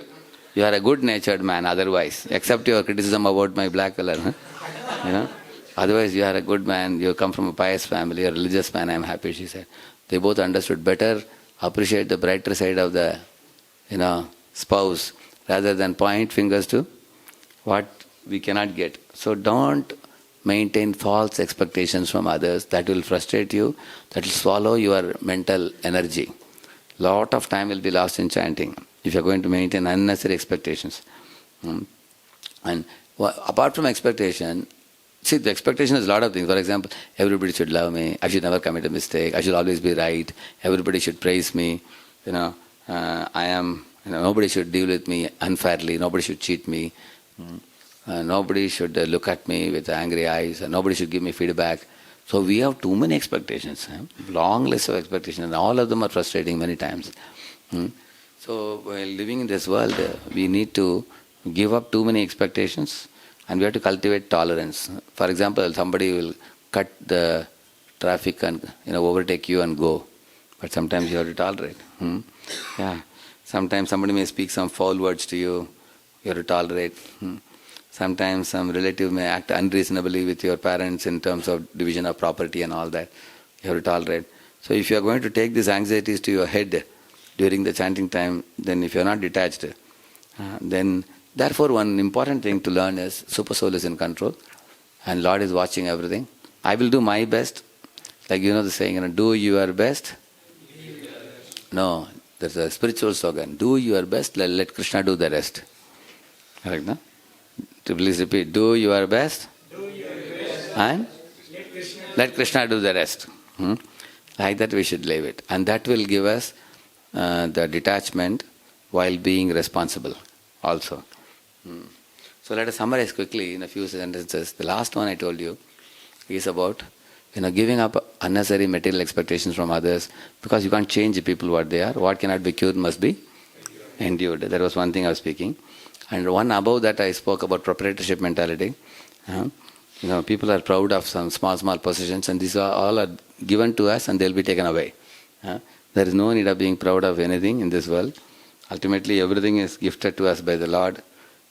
you are a good-natured man otherwise, except your criticism about my black color. Otherwise, you are a good man, you come from a pious family, you are a religious man, I am happy, she said. They both understood better, appreciate the brighter side of the, spouse, rather than point fingers to what we cannot get. So don't maintain false expectations from others. That will frustrate you, that will swallow your mental energy. Lot of time will be lost in chanting if you are going to maintain unnecessary expectations. And apart from expectation, see, the expectation is a lot of things. For example, everybody should love me. I should never commit a mistake. I should always be right. Everybody should praise me. I am. Nobody should deal with me unfairly. Nobody should cheat me. Nobody should look at me with angry eyes. Nobody should give me feedback. So we have too many expectations. Long list of expectations, and all of them are frustrating many times. So while living in this world, we need to give up too many expectations, and we have to cultivate tolerance. For example, somebody will cut the traffic and overtake you and go, but sometimes you have to tolerate. Yeah. Sometimes somebody may speak some foul words to you. You have to tolerate. Sometimes some relative may act unreasonably with your parents in terms of division of property and all that. You have to tolerate. So if you are going to take these anxieties to your head during the chanting time, then if you are not detached, then therefore one important thing to learn is Super Soul is in control and Lord is watching everything. I will do my best. Like the saying, do your best. No, there's a spiritual slogan. Do your best, let Krishna do the rest. Correct, no? To please repeat, do your best, and let Krishna do the rest. Like that we should live it. And that will give us the detachment while being responsible also. So let us summarize quickly in a few sentences. The last one I told you is about giving up unnecessary material expectations from others, because you can't change the people what they are. What cannot be cured must be endured. That was one thing I was speaking. And one above that I spoke about proprietorship mentality. People are proud of some small possessions, and these all are given to us and they'll be taken away. There is no need of being proud of anything in this world. Ultimately everything is gifted to us by the Lord.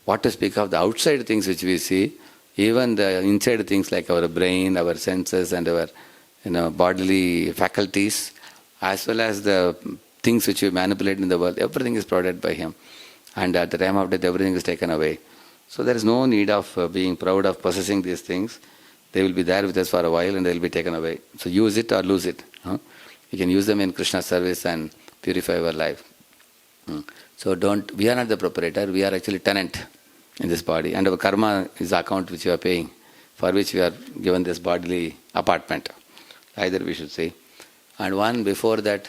What to speak of the outside things which we see, even the inside things like our brain, our senses and our bodily faculties, as well as the things which we manipulate in the world, everything is provided by Him. And at the time of death, everything is taken away. So there is no need of being proud of possessing these things. They will be there with us for a while and they will be taken away. So use it or lose it. You can use them in Krishna's service and purify our life. So we are not the proprietor, we are actually tenant in this body. And our karma is the account which we are paying, for which we are given this bodily apartment. Either we should say. And one before that,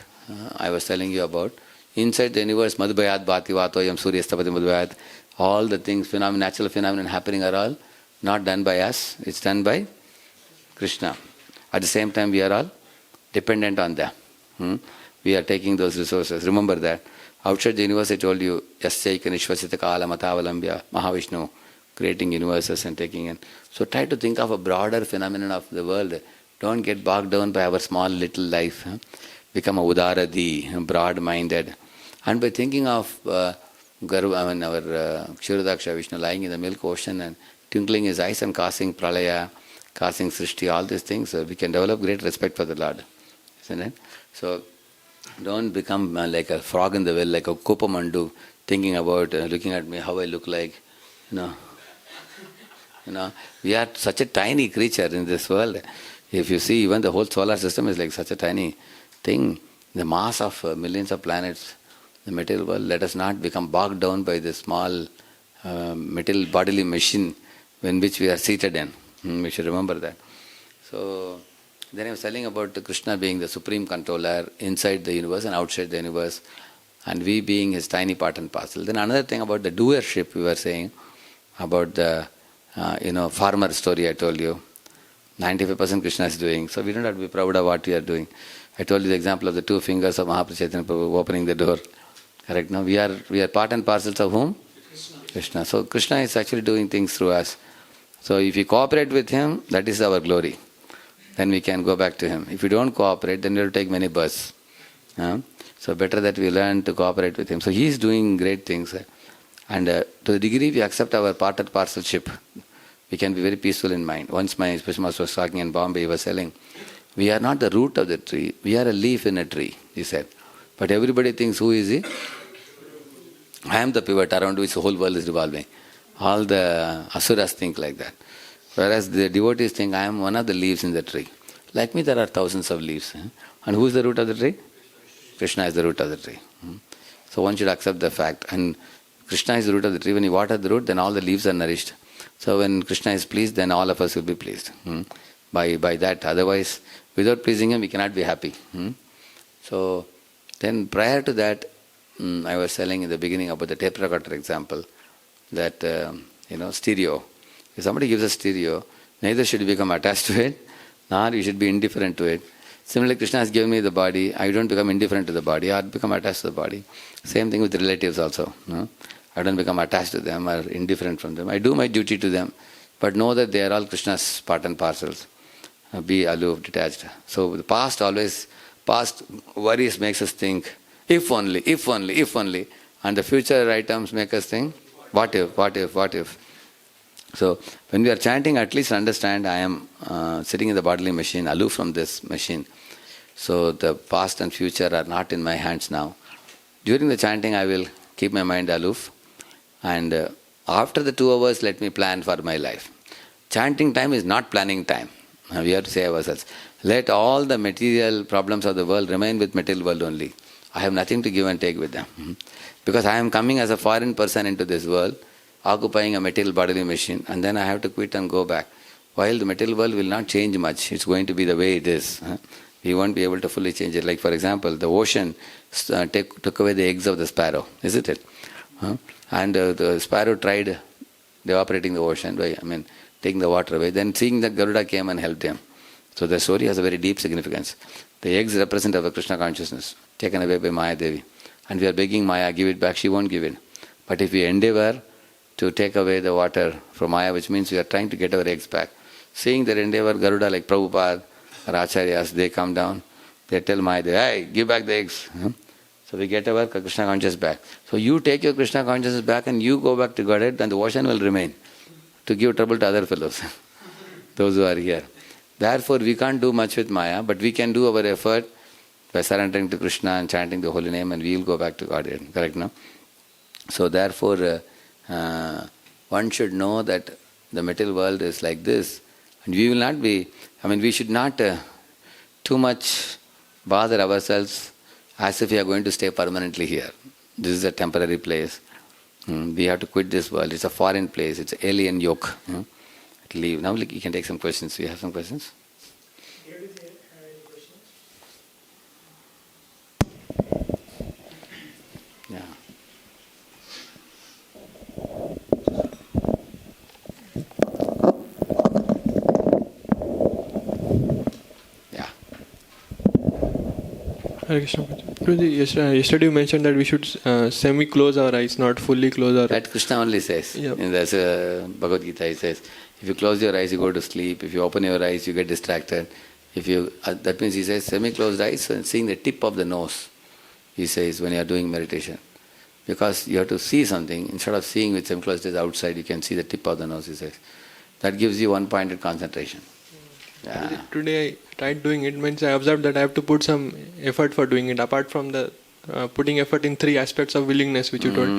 I was telling you about, inside the universe, madhubhayat bhati vatoyam suryastapati madhubhayat, all the things, natural phenomena happening are all not done by us, it's done by Krishna. At the same time, we are all dependent on them. We are taking those resources. Remember that. Outside the universe, I told you, Yasyaika Nishvasita Kala Matavalambya, Mahavishnu, creating universes and taking in. So try to think of a broader phenomenon of the world. Don't get bogged down by our small little life. Become a udaradi, broad-minded. And by thinking of our Kshirodaksha Vishnu lying in the milk ocean and twinkling his eyes and causing pralaya, causing srishti, all these things, we can develop great respect for the Lord. Isn't it? So don't become like a frog in the well, like a Kopamandu, thinking about, looking at me, how I look like. We are such a tiny creature in this world. If you see, even the whole solar system is like such a tiny thing. The mass of millions of planets, the material world, let us not become bogged down by this small material bodily machine in which we are seated in. We should remember that. So then I was telling about Krishna being the supreme controller inside the universe and outside the universe, and we being his tiny part and parcel. Then another thing about the doership, we were saying about the farmer story I told you. 95% Krishna is doing, so we don't have to be proud of what we are doing. I told you the example of the 2 fingers of Mahaprabhu Chaitanya Prabhu opening the door. Correct? Now we are part and parcels of whom? Krishna. So Krishna is actually doing things through us. So if we cooperate with him, that is our glory. Then we can go back to him. If we don't cooperate, then we will take many births. So better that we learn to cooperate with him. So he is doing great things. And to the degree we accept our part and parcelship, we can be very peaceful in mind. Once my spiritual master was talking in Bombay, he was telling, we are not the root of the tree, we are a leaf in a tree, he said. But everybody thinks, who is he? I am the pivot around which the whole world is revolving. All the asuras think like that. Whereas the devotees think, I am one of the leaves in the tree. Like me, there are thousands of leaves. And who is the root of the tree? Krishna is the root of the tree. So one should accept the fact. And Krishna is the root of the tree. When you water the root, then all the leaves are nourished. So when Krishna is pleased, then all of us will be pleased. By that. Otherwise, without pleasing him, we cannot be happy. So then prior to that, I was telling in the beginning about the tape recorder example, that stereo. If somebody gives a stereo, neither should you become attached to it, nor you should be indifferent to it. Similarly, Krishna has given me the body, I don't become indifferent to the body or become attached to the body. Same thing with relatives also. I don't become attached to them or indifferent from them. I do my duty to them, but know that they are all Krishna's part and parcels. Be aloof, detached. So the past worries makes us think, if only, if only, if only. And the future items make us think, what if, what if, what if. So when we are chanting, at least understand I am sitting in the bodily machine, aloof from this machine. So the past and future are not in my hands now. During the chanting, I will keep my mind aloof. And after the 2 hours, let me plan for my life. Chanting time is not planning time. We have to say ourselves, let all the material problems of the world remain with material world only. I have nothing to give and take with them. Because I am coming as a foreign person into this world, occupying a material bodily machine, and then I have to quit and go back. While the material world will not change much, it's going to be the way it is. We won't be able to fully change it. Like for example, the ocean took away the eggs of the sparrow, isn't it? And the sparrow tried evaporating the ocean by, taking the water away. Then seeing that Garuda came and helped him. So the story has a very deep significance. The eggs represent our Krishna consciousness, taken away by Maya Devi. And we are begging Maya, give it back, she won't give it. But if we endeavor to take away the water from Maya, which means we are trying to get our eggs back. Seeing that endeavor, Garuda like Prabhupada or Acharyas, they come down, they tell Maya, hey, give back the eggs. So we get our Krishna consciousness back. So you take your Krishna consciousness back and you go back to Godhead, and the ocean will remain to give trouble to other fellows, those who are here. Therefore we can't do much with Maya, but we can do our effort by surrendering to Krishna and chanting the holy name, and we will go back to Godhead. Correct, no? So therefore, one should know that the material world is like this, and we will not be, we should not too much bother ourselves as if we are going to stay permanently here. This is a temporary place. We have to quit this world. It's a foreign place. It's an alien yoke. Leave. Now you can take some questions. We have some questions? Yeah. Yeah. Hare Krishna. Yesterday you mentioned that we should semi-close our eyes, not fully close our eyes. That Krishna only says. Yep. In the Bhagavad Gita he says, if you close your eyes, you go to sleep. If you open your eyes, you get distracted. If you that means he says semi-closed eyes and seeing the tip of the nose, he says, when you are doing meditation. Because you have to see something. Instead of seeing with semi-closed eyes outside, you can see the tip of the nose, he says. That gives you one-pointed concentration. Yeah. Today I tried doing it, means I observed that I have to put some effort for doing it. Apart from the putting effort in 3 aspects of willingness, which you told,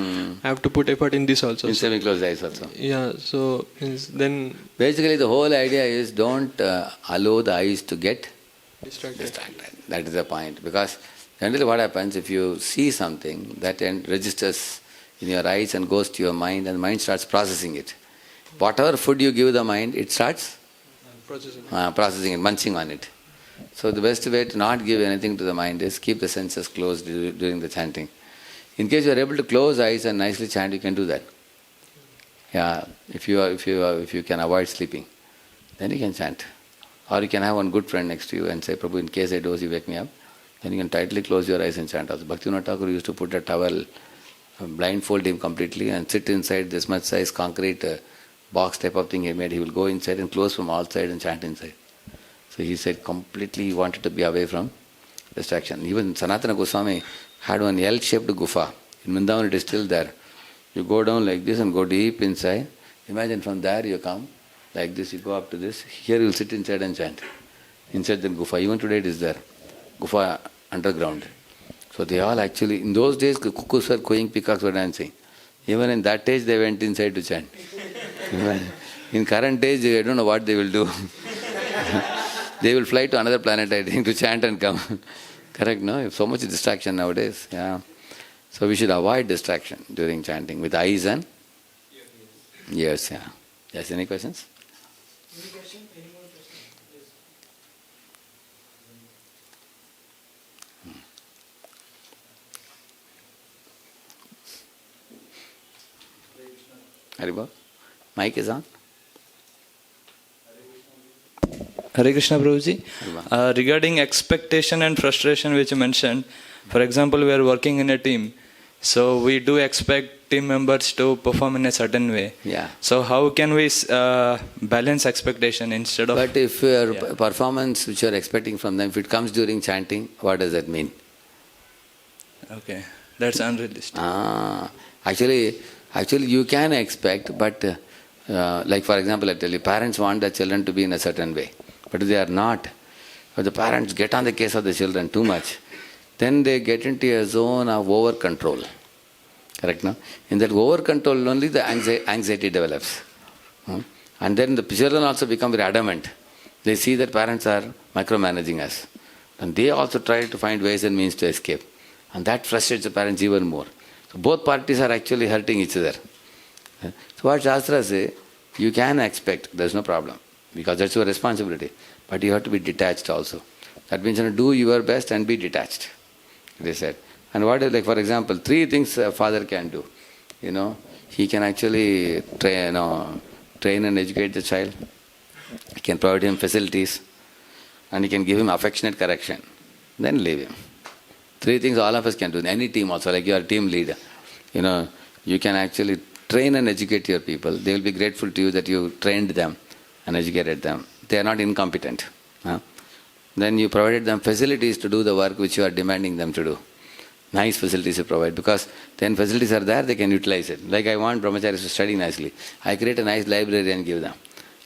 I have to put effort in this also. In semi-closed eyes also. Yeah, so then... Basically the whole idea is don't allow the eyes to get distracted. That is the point. Because generally what happens, if you see something, that registers in your eyes and goes to your mind, and the mind starts processing it. Whatever food you give the mind, it starts processing it, munching on it. So the best way to not give anything to the mind is keep the senses closed during the chanting. In case you are able to close eyes and nicely chant, you can do that. Yeah, if you can avoid sleeping, then you can chant. Or you can have one good friend next to you and say, Prabhu, in case I doze, you wake me up. Then you can tightly close your eyes and chant also. Bhaktivinoda Thakur used to put a towel, blindfold him completely, and sit inside this much size concrete box type of thing he made. He will go inside and close from all sides and chant inside. So he said completely he wanted to be away from distraction. Even Sanatana Goswami had one L-shaped gufa. In Vrindavan it is still there. You go down like this and go deep inside. Imagine from there you come like this, you go up to this. Here you will sit inside and chant. Inside the gufa. Even today it is there. Gufa underground. So they all actually, in those days cuckoos were cooing, peacocks were dancing. Even in that age they went inside to chant. In current age I don't know what they will do. They will fly to another planet, I think, to chant and come. Correct, no? So much distraction nowadays. Yeah. So we should avoid distraction during chanting with eyes and ears. Yeah. Yes, any questions? Haribol? Mic is on? Hare Krishna Prabhuji. Regarding expectation and frustration which you mentioned, for example, we are working in a team, so we do expect team members to perform in a certain way. Yeah. So how can we balance expectation instead of... But if your performance which you are expecting from them, if it comes during chanting, what does that mean? Okay, that's unrealistic. Actually you can expect, but like for example, I tell you, parents want their children to be in a certain way, but if they are not, if the parents get on the case of the children too much, then they get into a zone of over-control. Correct, no? In that over-control only the anxiety develops. And then the children also become very adamant. They see that parents are micromanaging us. And they also try to find ways and means to escape. And that frustrates the parents even more. So both parties are actually hurting each other. So what Shastra says, you can expect, there's no problem, because that's your responsibility. But you have to be detached also. That means do your best and be detached, they said. And what is, like for example, 3 things a father can do. He can actually train and educate the child. He can provide him facilities. And he can give him affectionate correction. Then leave him. 3 things all of us can do. In any team also, like you are a team leader. You can actually train and educate your people. They will be grateful to you that you trained them and educated them. They are not incompetent. Then you provided them facilities to do the work which you are demanding them to do. Nice facilities you provide, because then facilities are there, they can utilize it. Like I want brahmacharis to study nicely. I create a nice library and give them.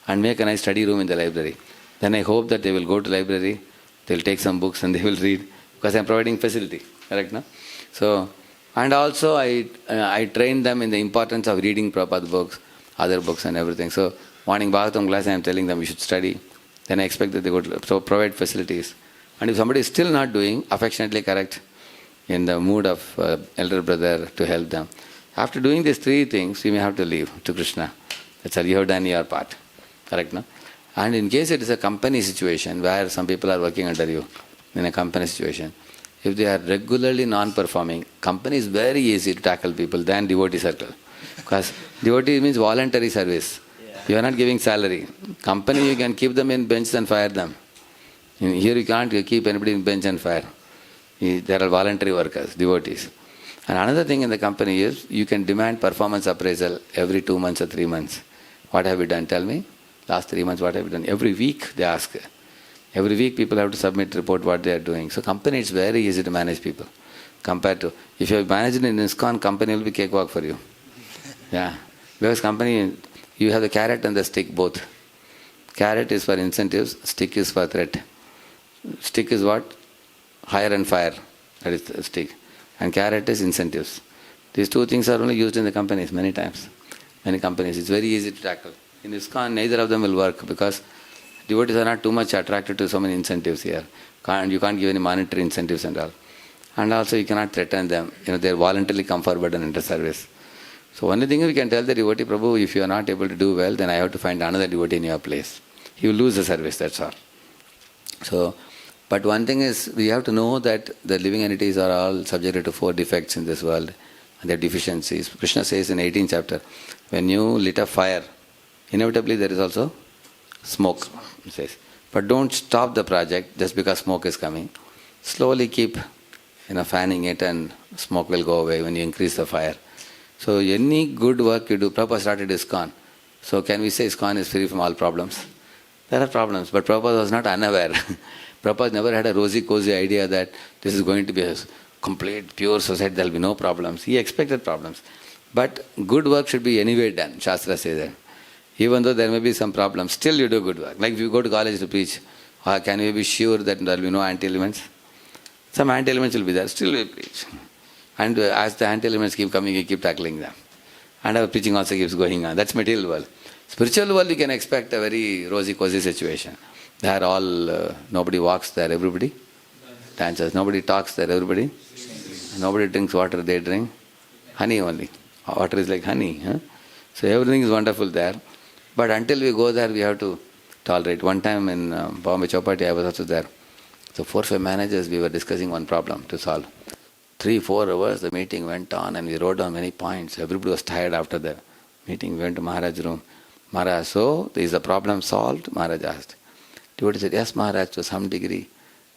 And make a nice study room in the library. Then I hope that they will go to library, they will take some books and they will read, because I am providing facility. Correct, no? So, and also I train them in the importance of reading Prabhupada books, other books and everything. So, morning Bhagavatam class I am telling them you should study. Then I expect that they go to provide facilities. And if somebody is still not doing, affectionately correct, in the mood of elder brother to help them. After doing these 3 things, you may have to leave to Krishna. That's all, you have done your part. Correct, no? And in case it is a company situation where some people are working under you, in a company situation, if they are regularly non-performing, company is very easy to tackle people than devotee circle. Because devotee means voluntary service. You are not giving salary. Company you can keep them in bench and fire them. Here you can't keep anybody in bench and fire. There are voluntary workers, devotees. And another thing in the company is, you can demand performance appraisal every 2 months or 3 months. What have you done? Tell me. Last 3 months, what have you done? Every week they ask. Every week people have to submit report what they are doing. So company, it's very easy to manage people. Compared to, if you have managed in ISKCON, company will be cakewalk for you. Yeah. Because company, you have the carrot and the stick both. Carrot is for incentives, stick is for threat. Stick is what? Hire and fire. That is the stick. And carrot is incentives. These 2 things are only used in the companies many times. Many companies. It's very easy to tackle. In ISKCON, neither of them will work, because devotees are not too much attracted to so many incentives here. You can't give any monetary incentives and all. And also you cannot threaten them. They voluntarily come forward and enter service. So only thing we can tell the devotee, Prabhu, if you are not able to do well, then I have to find another devotee in your place. You will lose the service, that's all. So, but one thing is, we have to know that the living entities are all subjected to 4 defects in this world, and their deficiencies. Krishna says in 18th chapter, when you lit a fire, inevitably there is also smoke, he says. But don't stop the project just because smoke is coming. Slowly keep fanning it, and smoke will go away when you increase the fire. So any good work you do, Prabhupada started ISKCON. So can we say ISKCON is free from all problems? There are problems, but Prabhupada was not unaware. Prabhupada never had a rosy-cozy idea that this is going to be a complete, pure society, there will be no problems. He expected problems. But good work should be anyway done, Shastra says that. Even though there may be some problems, still you do good work. Like if you go to college to preach, can we be sure that there will be no anti-elements? Some anti-elements will be there, still we preach. And as the anti-elements keep coming, you keep tackling them. And our preaching also keeps going on. That's material world. Spiritual world, you can expect a very rosy-cozy situation. There all, nobody walks there, everybody dances. Nobody talks there, everybody. Nobody drinks water, they drink honey only. Water is like honey. Huh? So everything is wonderful there. But until we go there, we have to tolerate. One time in Bombay Chowpatty, I was also there. So 4-5 managers, we were discussing one problem to solve. 3-4 hours the meeting went on and we wrote down many points. Everybody was tired after the meeting. We went to Maharaj's room. Maharaj, so is the problem solved? Maharaj asked. Devotee said, yes Maharaj, to some degree.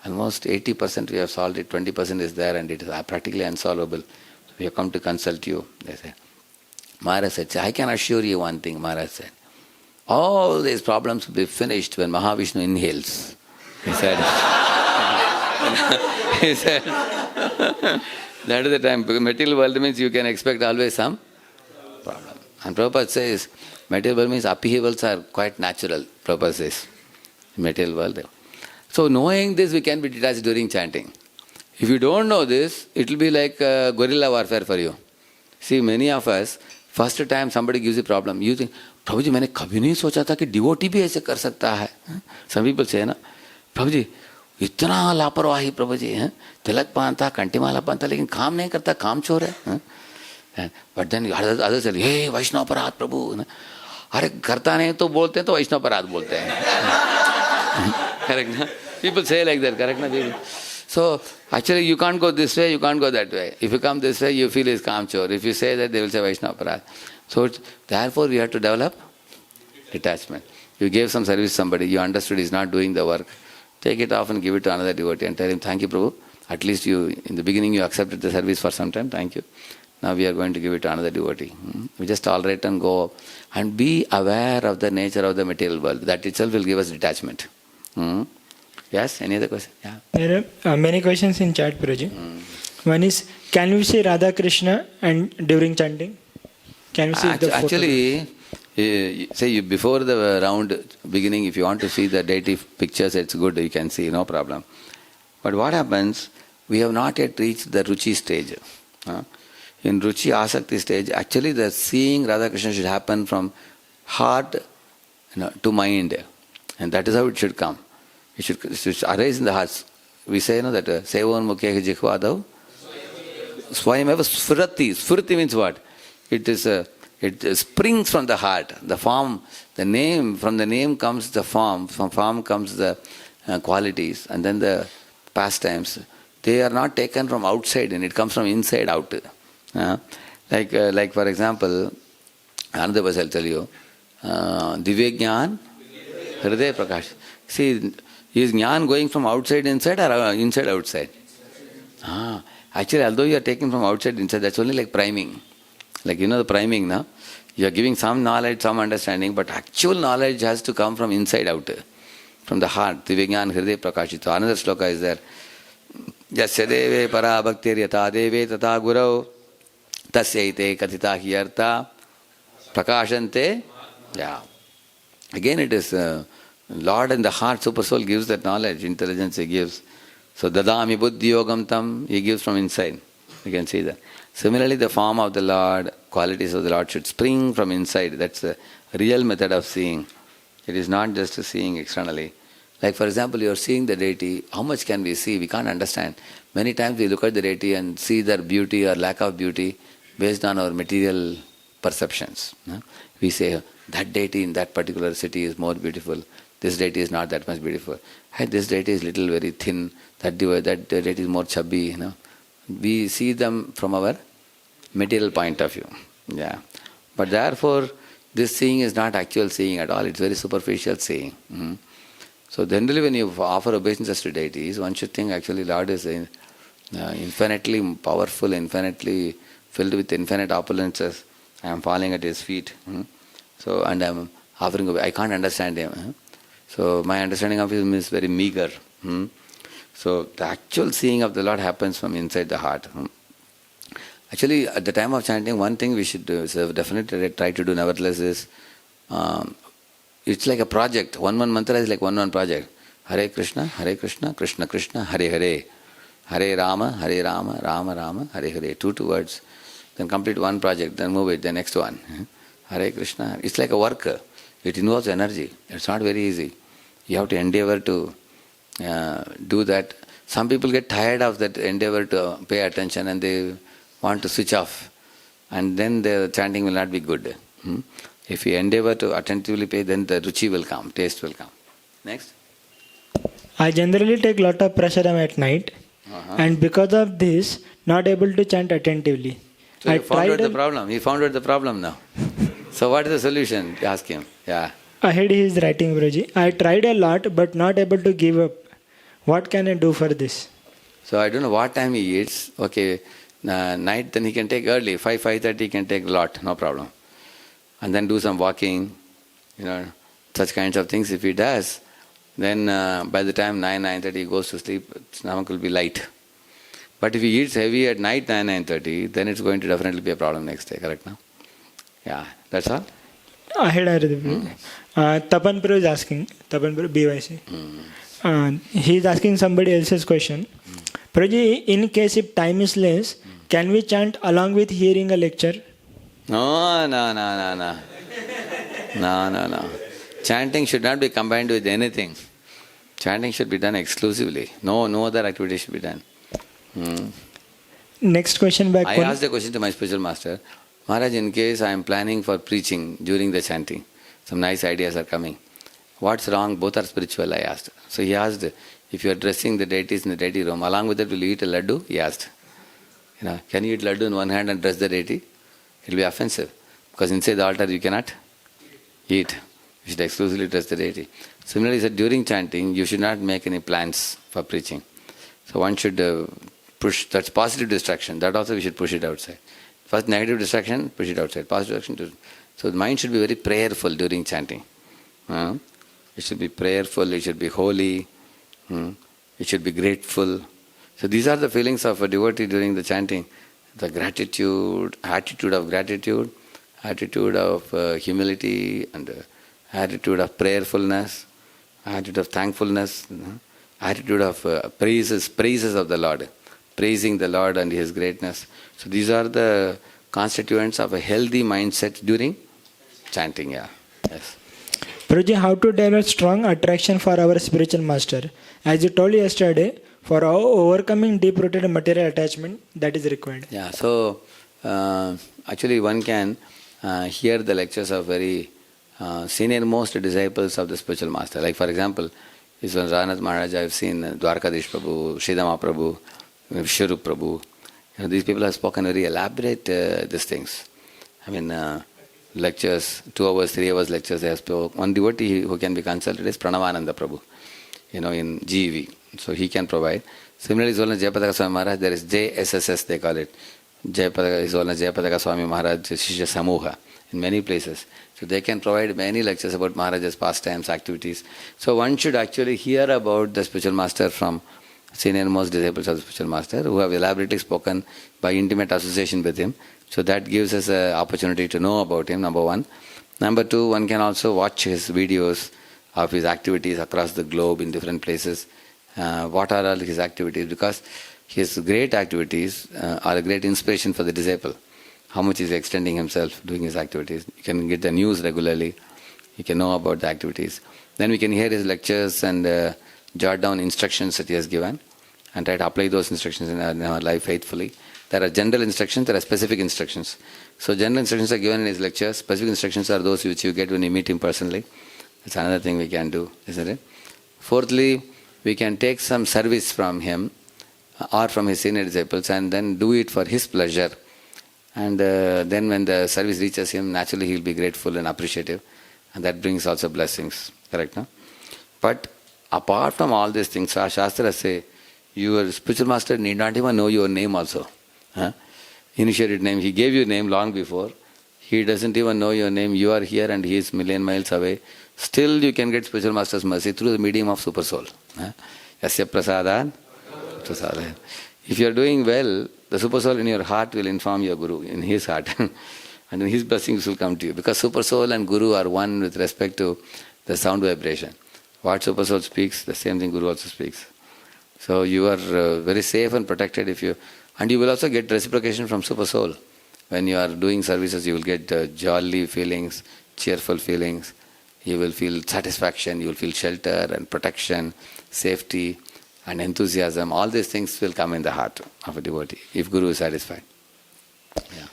Almost 80% we have solved it, 20% is there and it is practically unsolvable. So we have come to consult you, they said. Maharaj said, I can assure you one thing, Maharaj said. All these problems will be finished when Mahavishnu inhales. He said, he said, that is the time. Because material world means you can expect always some problem. And Prabhupada says, material world means upheavals are quite natural, Prabhupada says, in material world. So knowing this, we can be detached during chanting. If you don't know this, it will be like guerrilla warfare for you. See, many of us, first time somebody gives a problem, you think, प्रभु जी मैंने कभी नहीं सोचा था कि devotee भी ऐसे कर सकता है. Some people say ना, प्रभु जी इतना लापरवाही प्रभु जी हैं, तिलक पहनता, कंठीमाला पहनता, लेकिन काम नहीं करता, काम चोर है. But then others say, हे वैष्णव अपराध प्रभु. अरे करता नहीं तो बोलते हैं तो वैष्णव अपराध बोलते हैं. Correct ना? People say like that, correct na people? So actually you can't go this way, you can't go that way. If you come this way, you feel it's kamchor. If you say that, they will say Vaishnava Parad. So therefore we have to develop detachment. You gave some service to somebody, you understood he's not doing the work. Take it off and give it to another devotee and tell him, thank you Prabhu. At least you, in the beginning you accepted the service for some time, thank you. Now we are going to give it to another devotee. We just tolerate and go and be aware of the nature of the material world. That itself will give us detachment. Yes, any other question? Yeah. There are many questions in chat, Prabhuji. One is, can we see Radha Krishna and during chanting? Can we see the photo? Actually, say before the round beginning, if you want to see the deity pictures, it's good, you can see, no problem. But what happens, we have not yet reached the Ruchi stage. In Ruchi Asakti stage, actually the seeing Radha Krishna should happen from heart to mind. And that is how it should come. It should arise in the hearts. We say that Sevan Mukhe Jikhvadav Swayameva Sfurati. Sfurati means what? It springs from the heart. The form, the name, from the name comes the form, from form comes the qualities, and then the pastimes. They are not taken from outside and it comes from inside out. Like for example, another verse I'll tell you, Divya Jnana Hriday Prakash. See, is Jnana going from outside inside or inside outside? Actually, although you are taking from outside inside, that's only like priming. Like the priming, na? You are giving some knowledge, some understanding, but actual knowledge has to come from inside out, from the heart. Divya Jnana Hriday Prakashito. Another sloka is there. Yasya deve para bhaktir yata deve tata gurau tasyaite katita hiyarta prakashante. Yeah. Again it is Lord in the heart, super soul gives that knowledge, intelligence he gives. So dadami buddhi yogam tam, he gives from inside. You can see that. Similarly, the form of the Lord, qualities of the Lord should spring from inside. That's the real method of seeing. It is not just seeing externally. Like for example, you are seeing the deity, how much can we see? We can't understand. Many times we look at the deity and see their beauty or lack of beauty based on our material perceptions. We say, that deity in that particular city is more beautiful. This deity is not that much beautiful. Hey, this deity is little very thin. That deity is more chubby. We see them from our material point of view. Yeah. But therefore, this seeing is not actual seeing at all. It's very superficial seeing. So generally when you offer obeisances to deities, one should think actually Lord is infinitely powerful, infinitely filled with infinite opulences. I am falling at his feet. So, and I am offering, I can't understand him. So my understanding of him is very meager. So the actual seeing of the Lord happens from inside the heart. Actually, at the time of chanting, one thing we should do, so definitely try to do nevertheless is, it's like a project. One mantra is like one project. Hare Krishna, Krishna Krishna, Hare Hare. Hare Rama, Rama Rama, Hare Hare. Two words. Then complete one project, then move it, the next one. Hare Krishna. It's like a work. It involves energy. It's not very easy. You have to endeavor to do that. Some people get tired of that endeavor to pay attention and they want to switch off. And then the chanting will not be good. If you endeavor to attentively pay, then the ruchi will come, taste will come. Next. I generally take lot of prasadam at night, and because of this, not able to chant attentively. So I you found out tried the problem. He found out the problem now. So what is the solution? Ask him. Yeah. ahead he is writing, Guruji. I tried a lot, but not able to give up. What can I do for this? So I don't know what time he eats. Okay, night then he can take early, 5:30 he can take a lot, no problem. And then do some walking, such kinds of things if he does, then by the time 9:30 he goes to sleep, stomach will be light. But if he eats heavy at night 9:30, then it's going to definitely be a problem next day, correct now? Yeah, that's all? Ahead I read. Tapan Pro is asking, Tapan Pro, BYC. He is asking somebody else's question. Prabhuji, in case if time is less, can we chant along with hearing a lecture? No. Chanting should not be combined with anything. Chanting should be done exclusively. No other activity should be done. Next question back. I asked a question to my spiritual master. Maharaj, in case I am planning for preaching during the chanting, some nice ideas are coming. What's wrong? Both are spiritual, I asked. So he asked, if you are dressing the deities in the deity room, along with that will you eat a laddu? He asked. Can you eat laddu in one hand and dress the deity? It will be offensive. Because inside the altar you cannot eat. You should exclusively dress the deity. Similarly, he said during chanting, you should not make any plans for preaching. So one should push, that's positive distraction. That also we should push it outside. First negative distraction, push it outside. Positive distraction, so the mind should be very prayerful during chanting. It should be prayerful, it should be holy, it should be grateful. So these are the feelings of a devotee during the chanting. The gratitude, attitude of gratitude, attitude of humility, and attitude of prayerfulness, attitude of thankfulness, attitude of praises of the Lord, praising the Lord and His greatness. So these are the constituents of a healthy mindset during chanting. Yeah. Yes. Prabhuji, how to develop strong attraction for our spiritual master? As you told yesterday, for overcoming deep-rooted material attachment, that is required. Yeah, so actually one can hear the lectures of very senior-most disciples of the spiritual master. Like for example, this one Ranath Maharaj, I have seen Dwarkadish Prabhu, Sridhama Prabhu, Vishwarup Prabhu. These people have spoken very elaborate these things. Lectures, 2 hours, 3 hours lectures they have spoken. One devotee who can be consulted is Pranavananda Prabhu, in GEV. So he can provide. Similarly, Jayapadaka Swami Maharaj, there is JSSS they call it. Jayapadaka Swami Maharaj Shishya Samuha in many places. So they can provide many lectures about Maharaj's pastimes, activities. So one should actually hear about the spiritual master from senior most disciples of the spiritual master who have elaborately spoken by intimate association with him. So that gives us an opportunity to know about him, number one. Number two, one can also watch his videos of his activities across the globe in different places. What are all his activities? Because his great activities are a great inspiration for the disciple. How much is extending himself, doing his activities. You can get the news regularly. You can know about the activities. Then we can hear his lectures and jot down instructions that he has given and try to apply those instructions in our life faithfully. There are general instructions, there are specific instructions. So general instructions are given in his lectures. Specific instructions are those which you get when you meet him personally. That's another thing we can do, isn't it? Fourthly, we can take some service from him or from his senior disciples and then do it for his pleasure. And then when the service reaches him, naturally he will be grateful and appreciative. And that brings also blessings. Correct, no? But apart from all these things, our Shastras say, your spiritual master need not even know your name also. Initiated name, he gave you name long before. He doesn't even know your name. You are here and he is million miles away. Still you can get spiritual master's mercy through the medium of super soul. Yasya prasadan prasadan. If you are doing well, the super soul in your heart will inform your guru in his heart. And then his blessings will come to you. Because super soul and guru are one with respect to the sound vibration. What super soul speaks, the same thing guru also speaks. So you are very safe and protected if you... And you will also get reciprocation from super soul. When you are doing services, you will get jolly feelings, cheerful feelings. You will feel satisfaction, you will feel shelter and protection, safety. and enthusiasm. All these things will come in the heart of a devotee if Guru is satisfied. Yeah.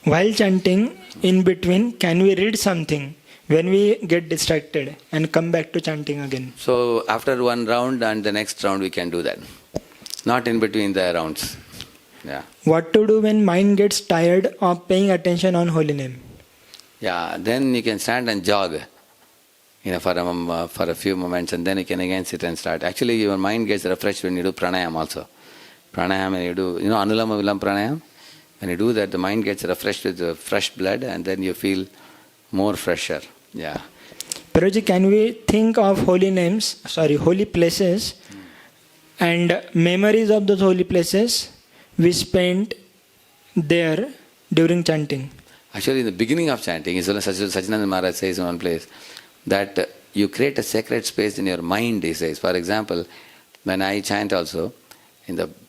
While chanting, in between, can we read something when we get distracted and come back to chanting again? So after one round and the next round we can do that. Not in between the rounds. Yeah. What to do when mind gets tired of paying attention on holy name? Yeah, then you can stand and jog, for a few moments, and then you can again sit and start. Actually, your mind gets refreshed when you do pranayam also. Pranayam, when you do, Anulama Vilam pranayam, when you do that, the mind gets refreshed with fresh blood, and then you feel more fresher. Yeah. Prabhuji, can we think of holy places and memories of those holy places we spent there during chanting? Actually, in the beginning of chanting, Sachinanda Maharaj says in one place that you create a sacred space in your mind, he says. For example, when I chant also,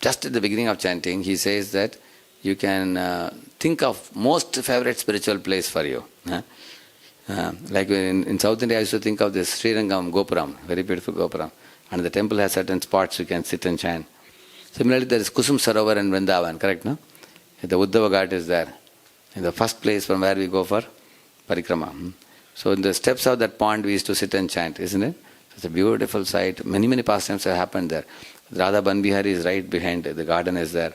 just at the beginning of chanting, he says that you can think of most favorite spiritual place for you. Like in South India, I used to think of this Srirangam Gopuram, very beautiful Gopuram. And the temple has certain spots you can sit and chant. Similarly, there is Kusum Sarovar and Vrindavan, correct, no? The Uddhava Ghat is there, in the first place from where we go for parikrama. So in the steps of that pond, we used to sit and chant, isn't it? It's a beautiful sight. Many pastimes have happened there. Radha Banbihari is right behind, the garden is there.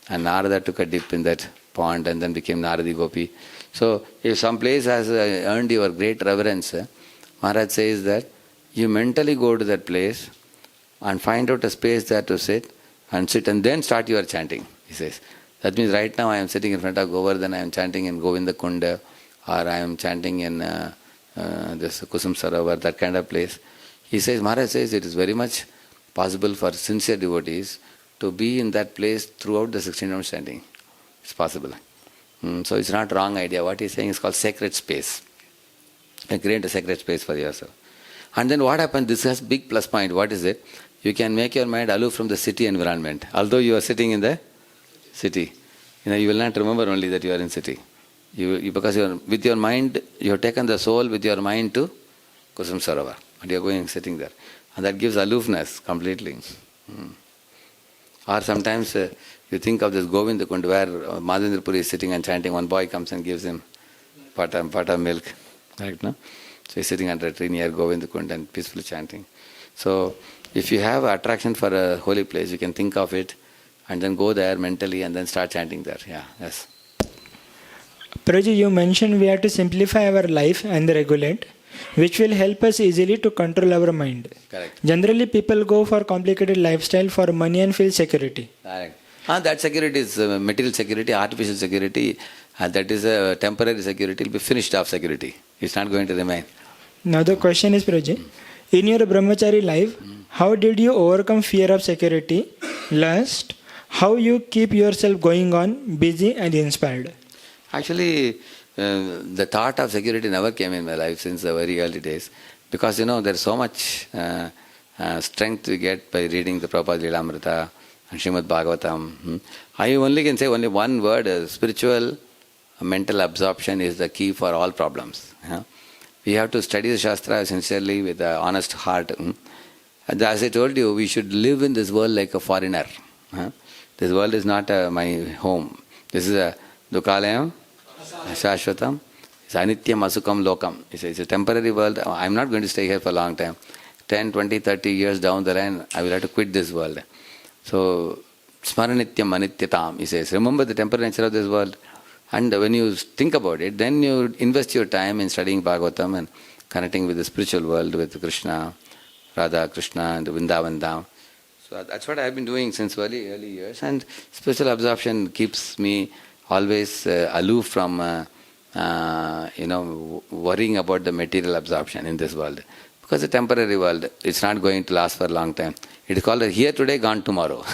And Narada took a dip in that pond and then became Naradi Gopi. So if some place has earned your great reverence, Maharaj says that you mentally go to that place and find out a space there to sit and then start your chanting, he says. That means right now I am sitting in front of Govardhan, I am chanting in Govinda Kunda, or I am chanting in this Kusum Sarovar, that kind of place. He says, Maharaj says it is very much possible for sincere devotees to be in that place throughout the 16 rounds chanting. It's possible. So it's not wrong idea. What he's saying is called sacred space. Create a sacred space for yourself. And then what happens, this has big plus point. What is it? You can make your mind aloof from the city environment. Although you are sitting in the city, you will not remember only that you are in city. Because with your mind, you have taken the soul with your mind to Kusum Sarovar. And you are going sitting there. And that gives aloofness completely. Or sometimes you think of this Govinda Kund where Madhavendra Puri is sitting and chanting. One boy comes and gives him pot of milk. Right, no? So he's sitting under a tree near Govinda Kund and peacefully chanting. So if you have attraction for a holy place, you can think of it and then go there mentally and then start chanting there. Yeah, yes. Prabhuji, you mentioned we have to simplify our life and regulate, which will help us easily to control our mind. Correct. Generally, people go for complicated lifestyle for money and feel security. Correct. That security is material security, artificial security. That is a temporary security. It will be finished off security. It's not going to remain. Now the question is, Prabhuji, in your brahmachari life, how did you overcome fear of security, lust, how you keep yourself going on, busy and inspired? Actually, the thought of security never came in my life since the very early days. Because there's so much strength we get by reading the Prabhupada Lilamrita and Srimad Bhagavatam. I only can say only one word, spiritual mental absorption is the key for all problems. We have to study the Shastra sincerely with an honest heart. And as I told you, we should live in this world like a foreigner. This world is not my home. This is a Dukalayam, Shashvatam, it's Anityam Asukam Lokam. It's a temporary world. I'm not going to stay here for a long time. 10, 20, 30 years down the line, I will have to quit this world. So, Smaranityam Anityatam, he says, remember the temporary nature of this world. And when you think about it, then you invest your time in studying Bhagavatam and connecting with the spiritual world, with Krishna, Radha, Krishna, and the Vrindavan Dham. So that's what I've been doing since very early years. And spiritual absorption keeps me always aloof from, worrying about the material absorption in this world. Because it's a temporary world, it's not going to last for a long time. It is called here today, gone tomorrow.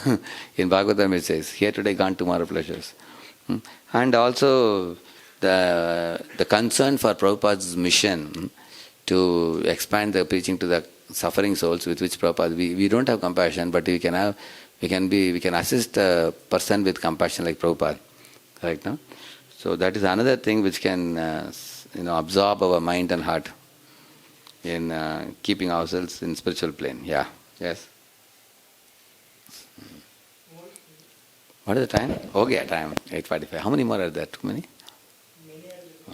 In Bhagavatam it says, here today, gone tomorrow pleasures. And also the concern for Prabhupada's mission to expand the preaching to the suffering souls with which Prabhupada, we don't have compassion, but we can assist a person with compassion like Prabhupada. Right now? So that is another thing which can absorb our mind and heart in keeping ourselves in spiritual plane. Yeah. Yes. What is the time? Okay, time 8:45. How many more are there? Too many?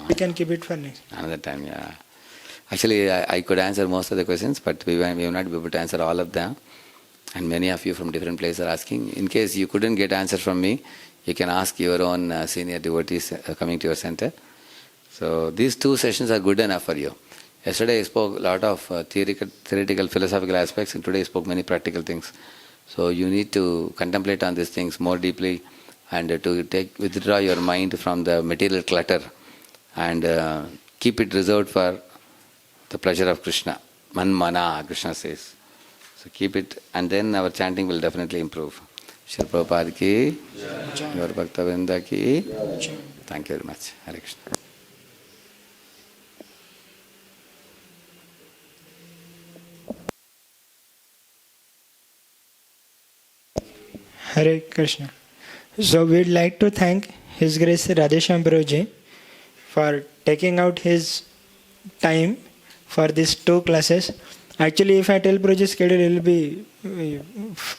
We can keep it for next. Another time, yeah. Actually, I could answer most of the questions, but we will not be able to answer all of them. And many of you from different places are asking. In case you couldn't get answer from me, you can ask your own senior devotees coming to your center. So these 2 sessions are good enough for you. Yesterday I spoke a lot of theoretical, philosophical aspects, and today I spoke many practical things. So you need to contemplate on these things more deeply and to withdraw your mind from the material clutter and keep it reserved for the pleasure of Krishna. Manmana, Krishna says. So keep it, and then our chanting will definitely improve. Shri Prabhupada ki, your Bhakta Vrinda ki. Thank you very much. Hare Krishna. Hare Krishna. So we'd like to thank His Grace Radheshyam Prabhuji for taking out his time for these 2 classes. Actually, if I tell Prabhuji's schedule,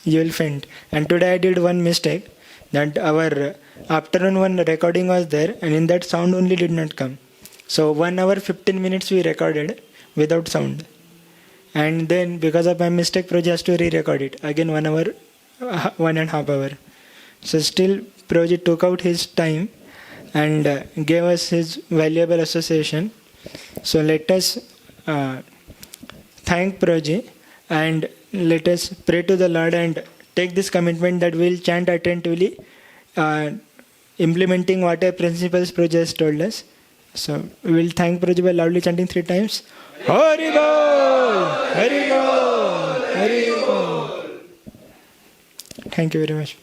you will faint. And today I did one mistake, that our afternoon one recording was there, and in that sound only did not come. So 1 hour 15 minutes we recorded without sound. And then because of my mistake, Prabhuji has to re-record it. Again 1 hour, 1.5 hours. So still Prabhuji took out his time and gave us his valuable association. So let us thank Prabhuji and let us pray to the Lord and take this commitment that we will chant attentively, implementing whatever principles Prabhuji has told us. So we will thank Prabhuji by loudly chanting 3 times. Hari Bol! Hari Bol! Hari Bol! Thank you very much.